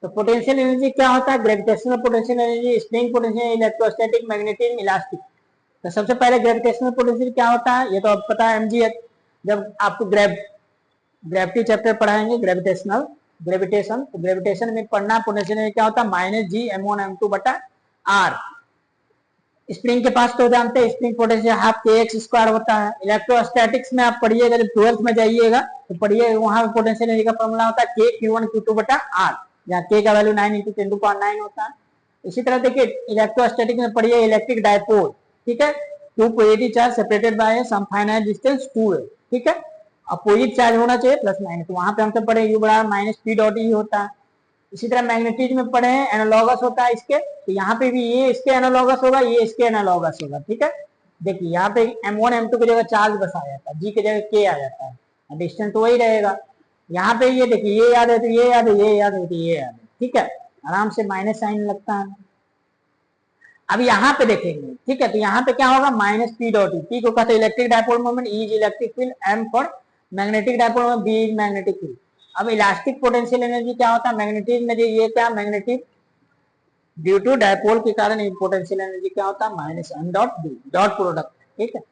तो पोटेंशियल एनर्जी क्या होता है, gravitational potential energy, spring potential, electrostatic, magnetism, elastic. तो सबसे पहले ग्रेविटेशनल पोटेंशियल क्या होता है, ये तो आपको पता है, mgh। जब आपको ग्रेविटी चैप्टर पढ़ाएंगे, ग्रेविटेशनल ग्रेविटेशन, तो ग्रेविटेशन में पढ़ना पोटेंशियल क्या होता है, -G m1m2/r। स्प्रिंग के पास तो जानते हैं, स्प्रिंग पोटेंशियल हाफ kx² होता है। इलेक्ट्रोस्टैटिक्स में आप पढ़िएगा, जब 12th में जाइएगा तो पढ़िए, वहां पोटेंशियल एनर्जी का फॉर्मूला होता है K(q1q2/r), जहाँ k का वैल्यू 9 × 10⁹ होता है। इसी तरह देखिए इलेक्ट्रोस्टैटिक में पढ़िए इलेक्ट्रिक डायपोल, ठीक है, 2 positive charge separated by some finite distance 2 है, ठीक है। अपोजिट चार्ज होना चाहिए प्लस माइनस, तो वहां पे हमसे पढ़े U/-P.E होता है। इसी तरह मैग्नेटिज्म में पढ़े हैं, एनालॉगस होता है इसके, तो यहाँ पे भी ये इसके एनालॉगस होगा, ये इसके एनालॉगस होगा, ठीक है। देखिए यहाँ पे m1m2 की जगह चार्ज बस आ जाता है, G की जगह K आ जाता है, डिस्टेंस तो वही रहेगा। यहाँ पे ये देखिए, ये याद है तो ये याद है, ये याद है तो ये याद है, ठीक है, आराम से माइनस साइन लगता है। अब यहाँ पे देखेंगे, ठीक है, तो यहाँ पे क्या होगा, minus P dot E, P को कहते हैं electric dipole moment, E is electric field, M for magnetic dipole moment, B is magnetic field. अब इलास्टिक पोटेंशियल एनर्जी क्या होता है, मैग्नेटिज्म में ये क्या, मैग्नेटिक ड्यू टू डायपोल के कारण पोटेंशियल एनर्जी क्या होता है, minus M dot D, dot product, ठीक है।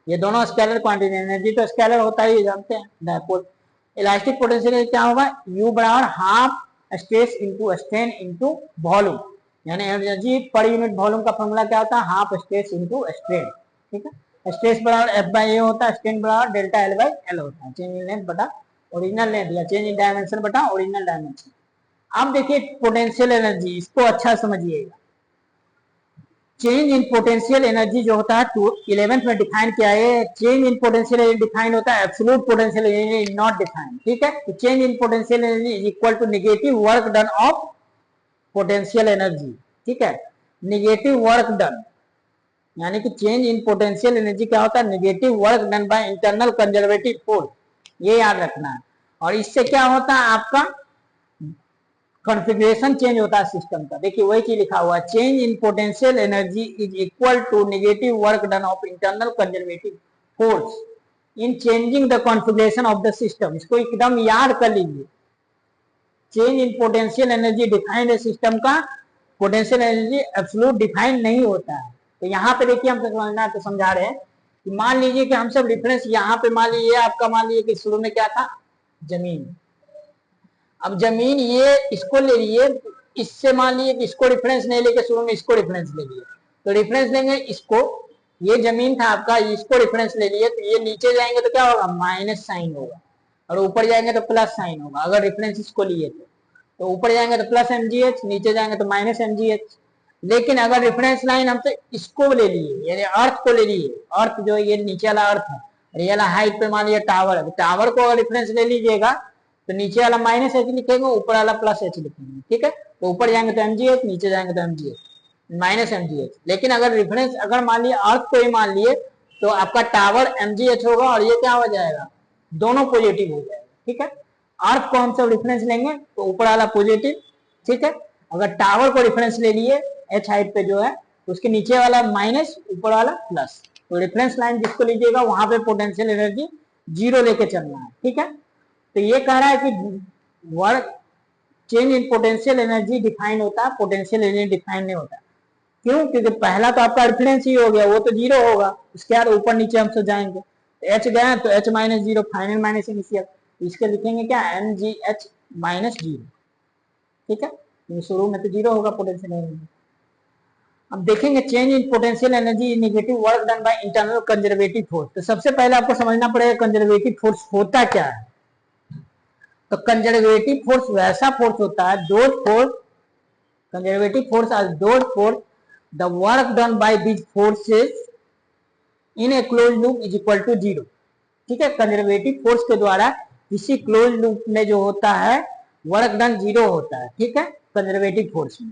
ये दोनों स्केलर क्वांटिटी, एनर्जी तो स्केलर होता है, ये जानते हैं डायपोल। इलास्टिक पोटेंशियल क्या होगा, यू बराबर half stress into strain into volume, यानी एनर्जी पर यूनिट वॉल्यूम का फॉर्मूला क्या होता है, हाफ स्ट्रेस इंटू स्ट्रेन, ठीक है। स्ट्रेस बराबर एफ बाई ए होता है, स्ट्रेन बराबर डेल्टा एल बाई एल होता है, चेंज इन लेंथ बटा ओरिजिनल लेंथ, या चेंज इन डायमेंशन बटा ओरिजिनल डायमेंशन। अब देखिए पोटेंशियल एनर्जी, इसको अच्छा समझिएगा। चेंज इन पोटेंशियल एनर्जी जो होता है 11th में डिफाइन किया है, change in potential energy define होता है absolute potential energy not define, ठीक है। तो change in potential energy is equal to negative work done of potential energy, ठीक है, नेगेटिव वर्क डन, यानी कि चेंज इन पोटेंशियल एनर्जी क्या होता है, negative work done by internal conservative force, ये याद रखना है। और इससे क्या होता है, आपका कॉन्फ़िगरेशन चेंज होता है सिस्टम का। देखिए वही चीज लिखा हुआ है, change in potential energy is equal to negative work done of internal conservative force in changing the configuration of the system. इसको एकदम याद कर लीजिए, change in potential energy defined system का, पोटेंशियल एनर्जी एब्सोल्यूट डिफाइंड नहीं होता है। तो यहाँ पे देखिए हम समझना तो समझा रहे हैं कि मान लीजिए कि हम सब डिफरेंस यहाँ पे मान लीजिए आपका, मान लीजिए कि शुरू में क्या था, जमीन। अब जमीन ये इसको ले लिए, इससे मान लीजिए कि इसको डिफरेंस नहीं लेके शुरू में इसको डिफरेंस ले लिए, तो डिफरेंस लेंगे इसको, ये जमीन था आपका, इसको डिफरेंस ले लिए, तो ये नीचे जाएंगे तो क्या होगा, माइनस साइन होगा, और ऊपर जाएंगे तो प्लस साइन होगा। अगर डिफरेंस इसको लिए तो ऊपर जाएंगे तो प्लस mgh, नीचे जाएंगे तो माइनस mgh। लेकिन अगर रेफरेंस लाइन हमसे इसको ले लिए, यानी अर्थ को ले लिए, अर्थ जो ये नीचे वाला अर्थ है, और ये वाला हाइट पे मान लिया टावर है, तो टावर को अगर रेफरेंस ले लीजिएगा तो नीचे वाला माइनस एच लिखेंगे, ऊपर वाला प्लस एच लिखेंगे, ठीक है। तो ऊपर जाएंगे तो mgh, नीचे जाएंगे तो mgh माइनस mgh। लेकिन अगर रेफरेंस अगर मान लिया अर्थ को ही मान लिए, तो आपका टावर mgh होगा और ये क्या हो जाएगा, दोनों पॉजिटिव हो जाएगा, ठीक है। अर्थ को हम सब रेफरेंस लेंगे तो ऊपर वाला पॉजिटिव, ठीक है। अगर टावर को रेफरेंस ले लिए एच हाइट पे जो है, तो उसके नीचे वाला माइनस, ऊपर वाला प्लस, तो रेफरेंस लाइन जिसको लीजिएगा वहां पे पोटेंशियल एनर्जी जीरो लेके चलना है, ठीक है। तो ये कह रहा है कि work change in potential energy define होता है, पोटेंशियल एनर्जी डिफाइन नहीं होता। क्यों, क्योंकि पहला तो आपका रेफरेंस ही हो गया, वो तो जीरो होगा, उसके बाद ऊपर नीचे हम सब जाएंगे, एच गए तो H minus zero, final minus initial, इसके लिखेंगे क्या, M G H minus zero, ठीक है। शुरू में तो जीरो होगा पोटेंशियल एनर्जी। अब देखेंगे change in potential energy negative work done by internal conservative force. तो सबसे पहले आपको समझना पड़ेगा कंजर्वेटिव फोर्स होता क्या है। तो कंजर्वेटिव फोर्स वैसा फोर्स होता है, those force, conservative force are those force the work done by these forces in a close loop is equal to zero, ठीक है। कंजर्वेटिव फोर्स के द्वारा किसी क्लोज लूप में जो होता है वर्क डन जीरो होता है, ठीक है, कंजर्वेटिव फोर्स में,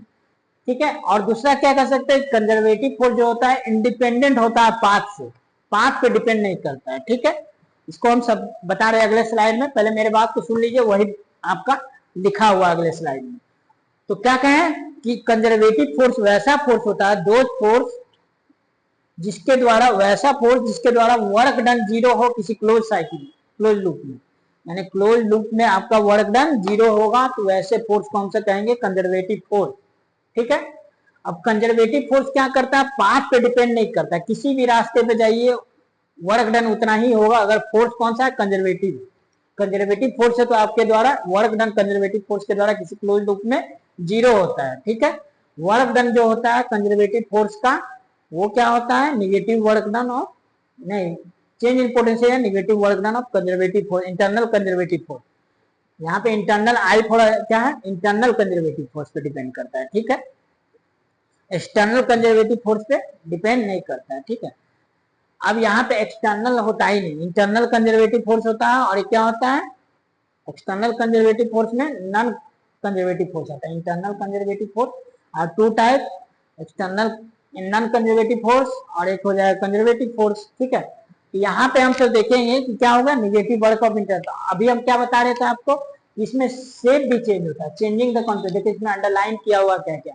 ठीक है। और दूसरा क्या कर सकते हैं, कंजर्वेटिव फोर्स जो होता है इंडिपेंडेंट होता है पाथ से, पाथ पे डिपेंड नहीं करता है, ठीक है। इसको हम सब बता रहे हैं अगले स्लाइड में, पहले मेरे बात को सुन लीजिए, वही आपका लिखा हुआ अगले स्लाइड में। तो क्या कहें कि कंजर्वेटिव फोर्स वैसा फोर्स होता है, दो फोर्स जिसके द्वारा, वैसा फोर्स जिसके द्वारा वर्क डन जीरो हो किसी क्लोज साइकिल, क्लोज लूप में, यानी क्लोज लूप में आपका वर्क डन जीरो होगा, तो वैसे फोर्स को हम से कहेंगे कंजर्वेटिव फोर्स, ठीक है। अब कंजर्वेटिव फोर्स क्या करता है, पाथ पे डिपेंड नहीं करता, किसी भी रास्ते पे जाइए वर्क डन उतना ही होगा। अगर फोर्स कौन सा है, कंजर्वेटिव, कंजर्वेटिव फोर्स है तो आपके द्वारा वर्क डन कंजर्वेटिव फोर्स के द्वारा किसी क्लोज लूप में जीरो होता है, ठीक है। वर्क डन जो होता है कंजर्वेटिव फोर्स का, वो क्या होता है, निगेटिव वर्क डन ऑफ, नहीं, change in potential negative work done of conservative force, internal conservative force. यहाँ पे इंटरनल आई थोड़ा क्या है, इंटरनल कंजर्वेटिव फोर्स पे डिपेंड करता है, ठीक है, एक्सटर्नल कंजर्वेटिव फोर्स पे डिपेंड नहीं करता है, ठीक है। अब यहाँ पे एक्सटर्नल होता ही नहीं, इंटरनल कंजर्वेटिव फोर्स होता है, और क्या होता है, एक्सटर्नल कंजर्वेटिव फोर्स में नॉन कंजर्वेटिव फोर्स आता है। Internal conservative force are two type, external non conservative force और एक हो जाएगा कंजर्वेटिव फोर्स, ठीक है। तो यहाँ पे हम सब देखेंगे कि क्या होगा, निगेटिव वर्क ऑफ इंटरनल। अभी हम क्या बता रहे थे आपको, इसमें शेप भी चेंज होता है, चेंजिंग द कॉन्सेप्ट। देखिए इसमें अंडरलाइन किया हुआ क्या क्या,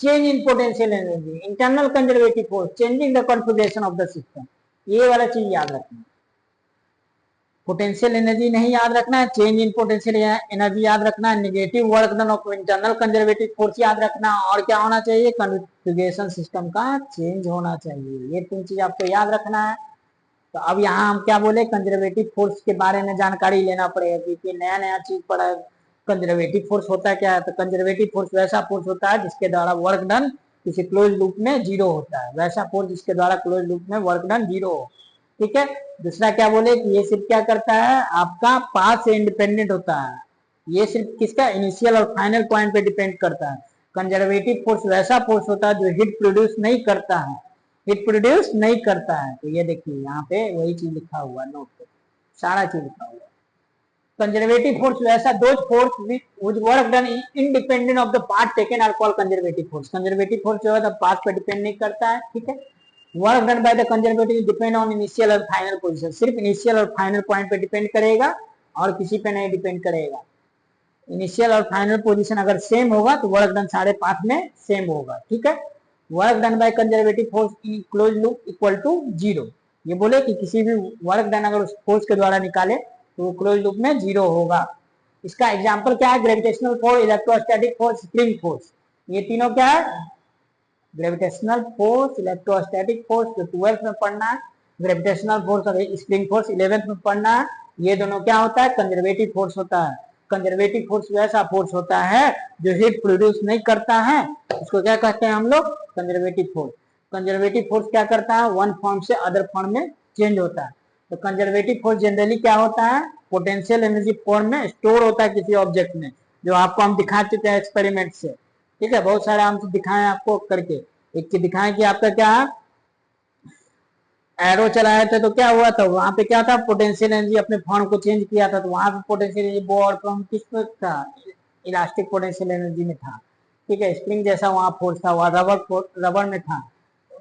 change in potential energy, internal conservative force, changing the configuration of the system, ये वाला चीज याद रखना। पोटेंशियल एनर्जी नहीं याद रखना है, चेंज इन पोटेंशियल एनर्जी याद रखना है, negative work done of internal conservative force याद रखना, और क्या होना चाहिए, कॉन्फ़िगरेशन सिस्टम का चेंज होना चाहिए। ये तीन चीज आपको याद रखना है। तो अब यहाँ हम क्या बोले, कंजर्वेटिव फोर्स के बारे में जानकारी लेना पड़ेगा, क्योंकि नया नया चीज पड़ा है। कंजर्वेटिव फोर्स होता क्या है, तो कंजर्वेटिव फोर्स वैसा फोर्स होता है जिसके द्वारा वर्क डन किसी क्लोज लूप में जीरो होता है, वैसा फोर्स जिसके द्वारा क्लोज लूप में वर्क डन जीरो हो। ठीक है। दूसरा क्या बोले कि ये सिर्फ क्या करता है, आपका पाथ से इंडिपेंडेंट होता है। ये सिर्फ किसका, इनिशियल और फाइनल पॉइंट पे डिपेंड करता है। कंजर्वेटिव फोर्स वैसा फोर्स होता है जो हीट प्रोड्यूस नहीं करता है, हीट प्रोड्यूस नहीं करता है। तो ये देखिए यहाँ पे वही चीज लिखा हुआ है, नोट पे सारा चीज लिखा हुआ है। कंजर्वेटिव फोर्स वैसा those force which work done independent of the path taken are called conservative force. Conservative force जो है पाथ पे डिपेंड नहीं करता है। ठीक है। Work done by the conservative depend on initial और फाइनल पोजीशन, सिर्फ इनिशियल और फाइनल पॉइंट पे डिपेंड करेगा और किसी पे नहीं डिपेंड करेगा। इनिशियल और फाइनल पोजीशन अगर सेम होगा तो वर्क डन सारे पाथ में सेम होगा। ठीक है। Work done by conservative force in close loop equal to zero. ये बोले कि किसी भी वर्क डन अगर उस फोर्स के द्वारा निकाले तो वो क्लोज लूप में जीरो होगा। इसका एग्जांपल क्या है, gravitational force, electrostatic force, spring force. ये तीनों क्या है, ग्रेविटेशनल फोर्स, इलेक्ट्रोस्टैटिक फोर्स जो 12th में पढ़ना है, ग्रेविटेशनल फोर्स और स्प्रिंग फोर्स 11th में पढ़ना है। ये दोनों क्या होता है, कंजर्वेटिव फोर्स होता है। कंजर्वेटिव फोर्स वैसा फोर्स होता है जो हीट प्रोड्यूस नहीं करता है, उसको क्या कहते हैं हम लोग, कंजर्वेटिव फोर्स। कंजर्वेटिव फोर्स क्या करता है, वन फॉर्म से अदर फॉर्म में चेंज होता है। तो कंजर्वेटिव फोर्स जनरली क्या होता है, पोटेंशियल एनर्जी फॉर्म में स्टोर होता है किसी ऑब्जेक्ट में, जो आपको हम दिखा चुके हैं एक्सपेरिमेंट से। ठीक है, बहुत सारे हम दिखाए आपको करके। एक चीज दिखाएं कि आपका क्या एरो चलाया था तो क्या हुआ था, वहां पे क्या था, पोटेंशियल एनर्जी अपने फॉर्म को चेंज किया था, तो वहां पे पोटेंशियल एनर्जी बोर्ड फॉर्म किस पे था, इलास्टिक पोटेंशियल एनर्जी में था। ठीक है, स्प्रिंग जैसा वहां फोर्स था, वहां रबर में था।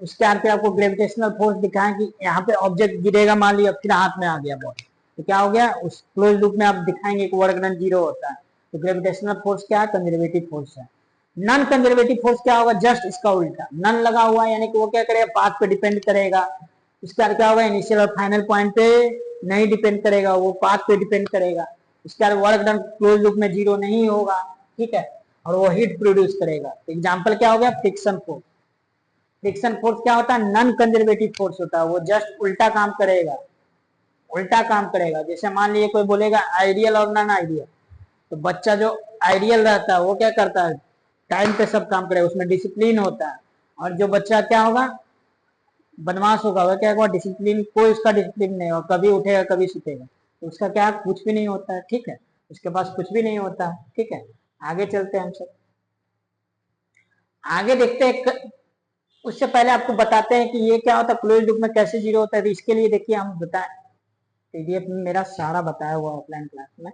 उसके आगे आपको ग्रेविटेशनल फोर्स दिखाएं कि यहाँ पे ऑब्जेक्ट गिरेगा, मान लिया फिर हाथ में आ गया बॉल, तो क्या हो गया, उस क्लोज लूप में आप दिखाएंगे कि वर्क डन जीरो होता है। तो ग्रेविटेशनल फोर्स क्या है, कंजर्वेटिव फोर्स है। नॉन कंजर्वेटिव फोर्स क्या होगा, जस्ट इसका उल्टा, नन लगा हुआ है यानी कि वो क्या करेगा, पाथ पे डिपेंड करेगा। इसका क्या होगा, इनिशियल और फाइनल पॉइंट पे नहीं डिपेंड करेगा, वो पाथ पे डिपेंड करेगा। इसका वर्क डन क्लोज लूप में जीरो नहीं होगा। ठीक है, और वो हीट प्रोड्यूस करेगा। एग्जाम्पल क्या हो गया, फ्रिक्शन फोर्स। फ्रिक्शन फोर्स क्या होता है, नॉन कंजर्वेटिव फोर्स होता है, वो जस्ट उल्टा काम करेगा, उल्टा काम करेगा। जैसे मान लीजिए कोई बोलेगा आइडियल और नॉन आइडियल, तो बच्चा जो आइडियल रहता है वो क्या करता है, टाइम पे सब काम करेगा, उसमें डिसिप्लिन होता है। और जो बच्चा क्या होगा, बदमाश होगा, वह क्या होगा, डिसिप्लिन, कोई उसका डिसिप्लिन नहीं होगा, कभी उठेगा कभी सुतेगा, तो उसका क्या कुछ भी नहीं होता है। ठीक है, उसके पास कुछ भी नहीं होता है। ठीक है, आगे चलते हैं हम सब, आगे देखते हैं। उससे पहले आपको बताते हैं कि ये क्या होता है, क्लोज लूप में कैसे जीरो होता है। तो इसके लिए देखिए हम बताएं, पीडीएफ में मेरा सारा बताया हुआ ऑफलाइन क्लास में,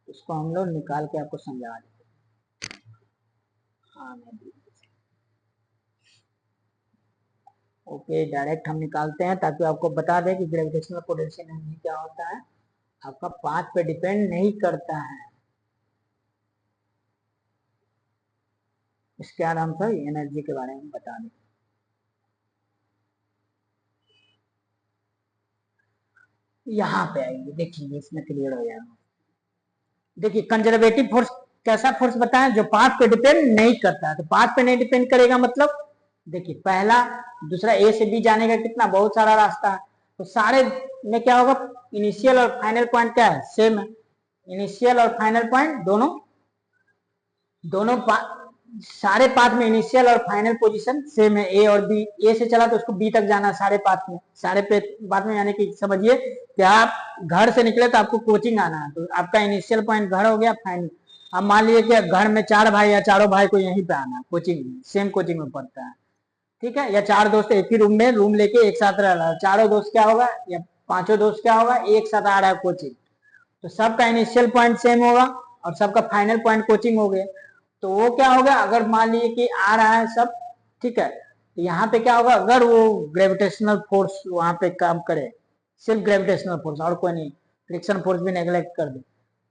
उसको हम लोग निकाल के आपको समझा देते हैं। हाँ, ओके, डायरेक्ट हम निकालते हैं ताकि आपको बता दें कि ग्रेविटेशनल पोटेंशियल एनर्जी क्या होता है, आपका पाथ पे डिपेंड नहीं करता है। इसके आराम से एनर्जी के बारे में बता दें। यहाँ पे आइए, देखिए इसमें क्लियर हो जाएगा। देखिए कंजर्वेटिव फोर्स कैसा फोर्स बताया, जो पाथ पे डिपेंड नहीं करता है। तो पाथ पे नहीं डिपेंड करेगा मतलब, देखिए पहला दूसरा ए से बी जाने का कितना बहुत सारा रास्ता है, तो सारे में क्या होगा, इनिशियल और फाइनल पॉइंट क्या है, सेम है। इनिशियल और फाइनल पॉइंट दोनों दोनों सारे पाथ में इनिशियल और फाइनल पोजीशन सेम है। ए और बी, ए से चला तो उसको बी तक जाना, सारे पाथ में, सारे पाथ में, यानी कि समझिए कि आप घर से निकले तो आपको कोचिंग आना है, तो आपका इनिशियल पॉइंट घर हो गया, फाइनल। अब मान लीजिए कि घर में 4 भाई या चारों भाई को यहीं पे आना है कोचिंग में, सेम कोचिंग में पढ़ता है। ठीक है, या 4 दोस्त एक ही रूम में रूम लेके एक साथ रह रहा है, चारों दोस्त क्या होगा या 5 दोस्त क्या होगा, एक साथ आ रहा है कोचिंग, तो सबका इनिशियल पॉइंट सेम होगा और सबका फाइनल पॉइंट कोचिंग हो गया। तो वो क्या होगा, अगर मान लीजिए कि आ रहा है सब, ठीक है, तो यहाँ पे क्या होगा, अगर वो ग्रेविटेशनल फोर्स वहां पे काम करे, सिर्फ ग्रेविटेशनल फोर्स और कोई नहीं, फ्रिक्शन फोर्स भी नेग्लेक्ट कर दे,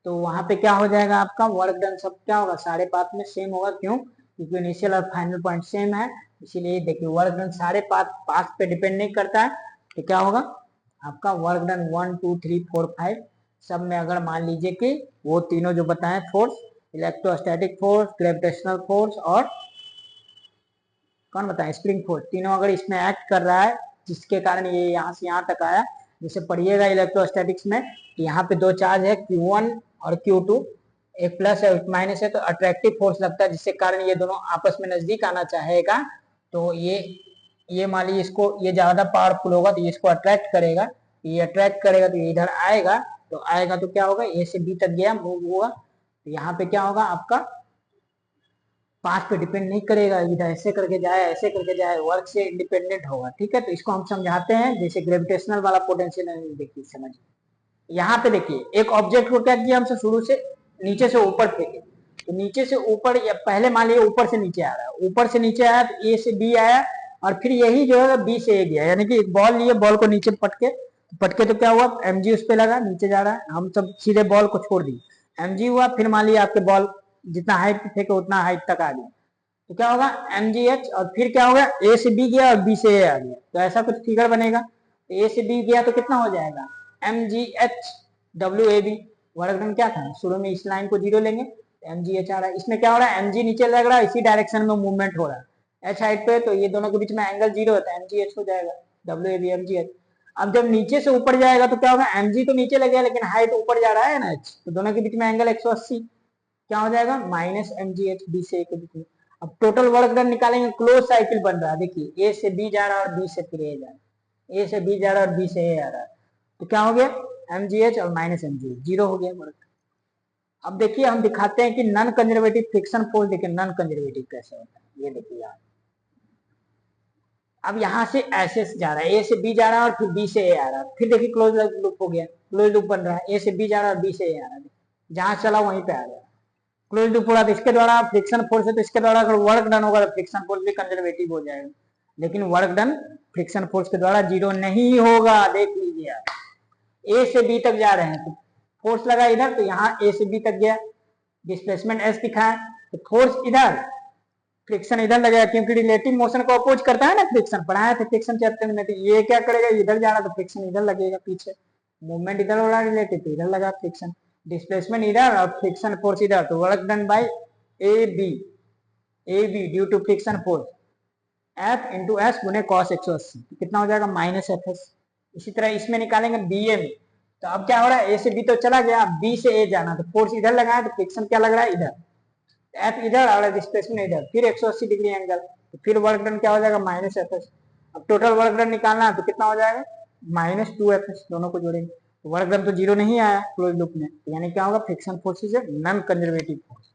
तो वहां पे क्या हो जाएगा, आपका वर्क डन सब क्या होगा, सारे पाथ में सेम होगा। क्यों, क्योंकि इनिशियल और फाइनल पॉइंट सेम है, इसीलिए देखिए वर्क डन सारे पाथ पे डिपेंड नहीं करता है। तो क्या होगा आपका वर्क डन 1 2 3 4 5 सब में अगर मान लीजिए कि वो तीनों जो बताएं force, electrostatic force, gravitational force और कौन बताएं स्प्रिंग फोर्स, तीनों अगर इसमें एक्ट कर रहा है जिसके कारण ये यहाँ से यहाँ तक आया। जैसे पढ़िएगा इलेक्ट्रोस्टैटिक्स में यहाँ पे दो चार्ज है Q1 और Q2, एक प्लस है एक माइनस है, तो अट्रैक्टिव फोर्स लगता है जिसके कारण ये दोनों आपस में नजदीक आना चाहेगा। तो ये मान लीजिए इसको ये ज्यादा पावरफुल होगा तो ये इसको अट्रैक्ट करेगा, ये अट्रैक्ट करेगा तो ये इधर आएगा, तो आएगा तो क्या होगा ए से बी तक गया मूव हुआ, तो यहाँ पे क्या होगा आपका पाथ पे डिपेंड नहीं करेगा, इधर ऐसे करके जाए ऐसे करके जाए, वर्क से इंडिपेंडेंट होगा। ठीक है, तो इसको हम समझाते हैं जैसे ग्रेविटेशनल वाला पोटेंशियल एनर्जी देखिए समझिए। यहाँ पे देखिए एक ऑब्जेक्ट को क्या किया हमसे शुरू से नीचे से ऊपर फेंके, तो नीचे से ऊपर या पहले मान लीजिए ऊपर से नीचे आ रहा है, ऊपर से नीचे आया तो ए से बी आया और फिर यही जो है बी से ए गया, यानी कि एक बॉल लिए बॉल को नीचे पटके तो क्या हुआ mg उस पे लगा नीचे जा रहा है, हम सब सीधे बॉल को छोड़ दी mg हुआ, फिर मान लीजिए आपके बॉल जितना हाइट पे फेंके उतना हाइट तक आ गया, तो क्या होगा mgh और फिर क्या होगा ए से बी गया और बी से ए आ गया, तो ऐसा कुछ फिगर बनेगा। ए से बी गया तो कितना हो जाएगा mgh WAB, वर्क डन क्या था शुरू में इस लाइन को जीरो लेंगे तो mgh आ रहा है, इसमें क्या हो रहा है mg नीचे लग रहा है इसी डायरेक्शन में मूवमेंट हो रहा है h हाइट पे, तो ये दोनों के बीच में एंगल जीरो होता है mgh हो जाएगा WAB mgh। अब जब नीचे से ऊपर जाएगा तो क्या होगा mg तो नीचे लगेगा लेकिन हाइट ऊपर जा रहा है ना h, तो दोनों के बीच में एंगल 180, क्या हो जाएगा माइनस mgh b से a के बीच में। अब टोटल वर्क डन निकालेंगे, क्लोज साइकिल बन रहा है देखिए ए से बी जा रहा है और बी से फिर ए जा रहा है, ए से बी जा रहा है और बी से ए आ रहा है, तो क्या हो गया mgh और माइनस mgh जीरो हो गया वर्क। अब देखिए हम दिखाते हैं कि नॉन कंजर्वेटिव फ्रिक्शन फोर्स, देखिए नॉन कंजर्वेटिव कैसे होता है ये देखिए आप। अब यहाँ से ऐसे जा रहा है ए से बी जा रहा है और फिर बी से ए आ रहा है, फिर देखिए क्लोज लूप हो गया, क्लोज लूप बन रहा है ए से बी जा रहा है और बी से ए आ रहा है, जहां चला वहीं पे आ गया क्लोज लूप पूरा। तो इसके द्वारा फ्रिक्शन फोर्स है तो इसके द्वारा अगर वर्क डन होगा तो फ्रिक्शन फोर्स भी कंजर्वेटिव हो जाएगा, लेकिन वर्क डन फ्रिक्शन फोर्स के द्वारा जीरो नहीं होगा। देख लीजिए आप ए से बी तक जा रहे हैं तो फोर्स लगा इधर, तो यहाँ ए से बी तक गया, डिस्प्लेसमेंट एस दिखा है तो फोर्स इधर फ्रिक्शन इधर लगेगा, क्योंकि रिलेटिव मोशन को अपोज करता है ना फ्रिक्शन, पढ़ाया था फ्रिक्शन चैप्टर में, तो ये क्या करेगा इधर जा रहा तो फ्रिक्शन इधर लगेगा, पीछे मूवमेंट इधर हो रहा है रिलेटिव तो इधर लगा फ्रिक्शन, डिस्प्लेसमेंट इधर और फ्रिक्शन फोर्स इधर, तो work done by A B due to friction force F into S गुने कॉस 180, कितना हो जाएगा माइनस एफ एस। इसी तरह इसमें निकालेंगे बी ए में, तो अब क्या हो रहा है ए से बी तो चला गया, बी से ए जाना तो फोर्स इधर लगा है तो फ्रिक्शन क्या लग रहा है इधर, एफ इधर और डिस्प्लेसमेंट इधर, फिर 180 डिग्री एंगल, तो फिर वर्क डन क्या हो जाएगा माइनस एफ एस। अब टोटल वर्क डन निकालना है तो कितना हो जाएगा माइनस 2 एफ एस, दोनों को जोड़ेंगे तो वर्क डन तो जीरो नहीं आया क्लोज लूप में, तो यानी क्या होगा friction force is non conservative force.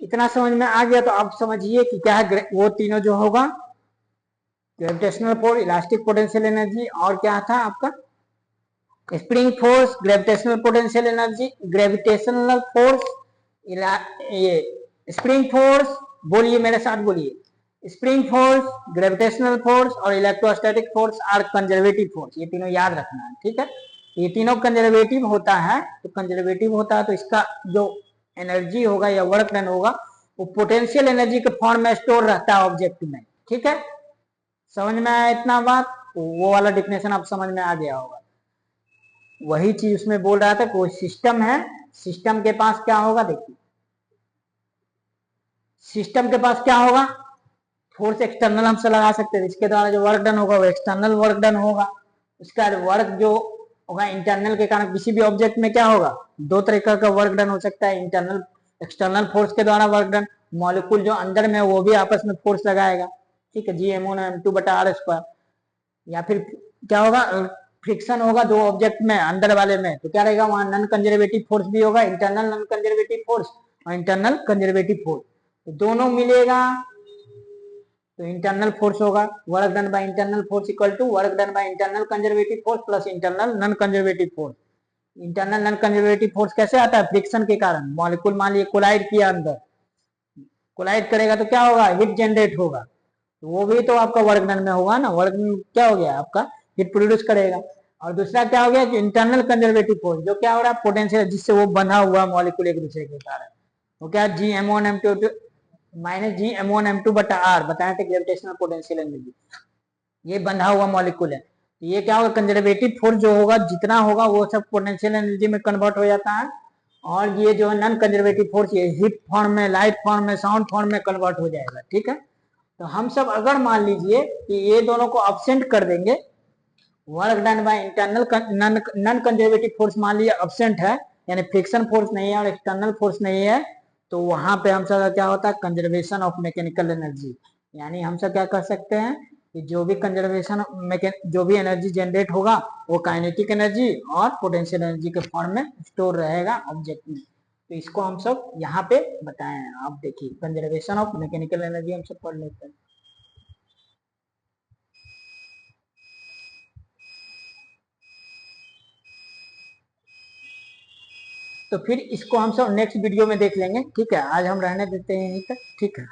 इतना समझ में आ गया तो आप समझिए कि क्या है वो तीनों जो होगा gravitational force, elastic potential energy और क्या था आपका spring force, gravitational potential energy, gravitational force, ये स्प्रिंग फोर्स, बोलिए मेरे साथ बोलिए स्प्रिंग फोर्स, ग्रेविटेशनल फोर्स और electrostatic force are conservative force, ये तीनों याद रखना है। ठीक है, ये तीनों कंजर्वेटिव होता है, तो कंजर्वेटिव होता है तो इसका जो एनर्जी होगा या वर्क डन होगा वो पोटेंशियल एनर्जी के फॉर्म में स्टोर रहता है ऑब्जेक्ट में। ठीक है, समझ में आया इतना बात, तो वो वाला डिफिनेशन आप समझ में आ गया होगा। वही चीज उसमें बोल रहा था, कोई सिस्टम है, सिस्टम के पास क्या होगा देखिए, सिस्टम के पास क्या होगा फोर्स एक्सटर्नल हमसे लगा सकते हैं, इसके द्वारा जो वर्क डन होगा वो एक्सटर्नल वर्क डन होगा। उसका वर्क जो होगा इंटरनल के कारण किसी भी ऑब्जेक्ट में क्या होगा दो तरीके का वर्क डन हो सकता है, इंटरनल एक्सटर्नल फोर्स के द्वारा वर्क डन, मॉलिक्यूल जो अंदर में वो भी आपस में फोर्स लगाएगा, ठीक है GMO/m2/r², या फिर क्या होगा फ्रिक्शन होगा दो ऑब्जेक्ट में अंदर वाले में, तो क्या रहेगा वहां नॉन कंजर्वेटिव फोर्स भी होगा, इंटरनल नॉन कंजर्वेटिव फोर्स और इंटरनल कंजर्वेटिव फोर्स, तो दोनों मिलेगा तो इंटरनल फोर्स होगा, work done by internal force equal to work done by internal conservative force plus internal non conservative force. Internal non conservative force कैसे आता है friction के कारण, मॉलिक्यूल मान लीजिए कोलाइड किया, अंदर कोलाइड करेगा तो क्या होगा हीट जनरेट होगा, तो वो भी तो आपका वर्क डन में होगा ना, वर्क क्या हो गया आपका हीट प्रोड्यूस करेगा। और दूसरा क्या हो गया कि इंटरनल कंजर्वेटिव फोर्स जो क्या हो रहा है पोटेंशियल जिससे वो बंधा हुआ मॉलिक्यूल एक दूसरे के कारण, वो क्या GMO/m2 -G m1m2/r बताया था ग्रेविटेशनल पोटेंशियल एनर्जी, ये बंधा हुआ मॉलिक्यूल है। तो ये क्या होगा, कंजर्वेटिव फोर्स जो होगा जितना होगा वो सब पोटेंशियल एनर्जी में कन्वर्ट हो जाता है, और ये जो है नॉन कंजर्वेटिव फोर्स ये हीट फॉर्म में, लाइट फॉर्म में, साउंड फॉर्म में कन्वर्ट हो जाएगा। ठीक है, तो हम सब अगर मान लीजिए कि ये दोनों को अब्सेंट कर देंगे, work done by internal non conservative force मान लीजिए अब्सेंट है, यानी फ्रिक्शन फोर्स नहीं है और एक्सटर्नल फोर्स नहीं है, तो वहां पे हम सब क्या होता है, कंजर्वेशन ऑफ मैकेनिकल एनर्जी। यानी हम सब क्या कर सकते हैं कि जो भी कंजर्वेशन जो भी एनर्जी जनरेट होगा वो काइनेटिक एनर्जी और पोटेंशियल एनर्जी के फॉर्म में स्टोर रहेगा ऑब्जेक्ट में। तो इसको हम सब यहाँ पे बताए हैं। आप देखिए कंजर्वेशन ऑफ मैकेनिकल एनर्जी हम सब पढ़ लेते हैं। तो फिर इसको हम सब नेक्स्ट वीडियो में देख लेंगे। ठीक है, आज हम रहने देते हैं यहीं तक। ठीक है।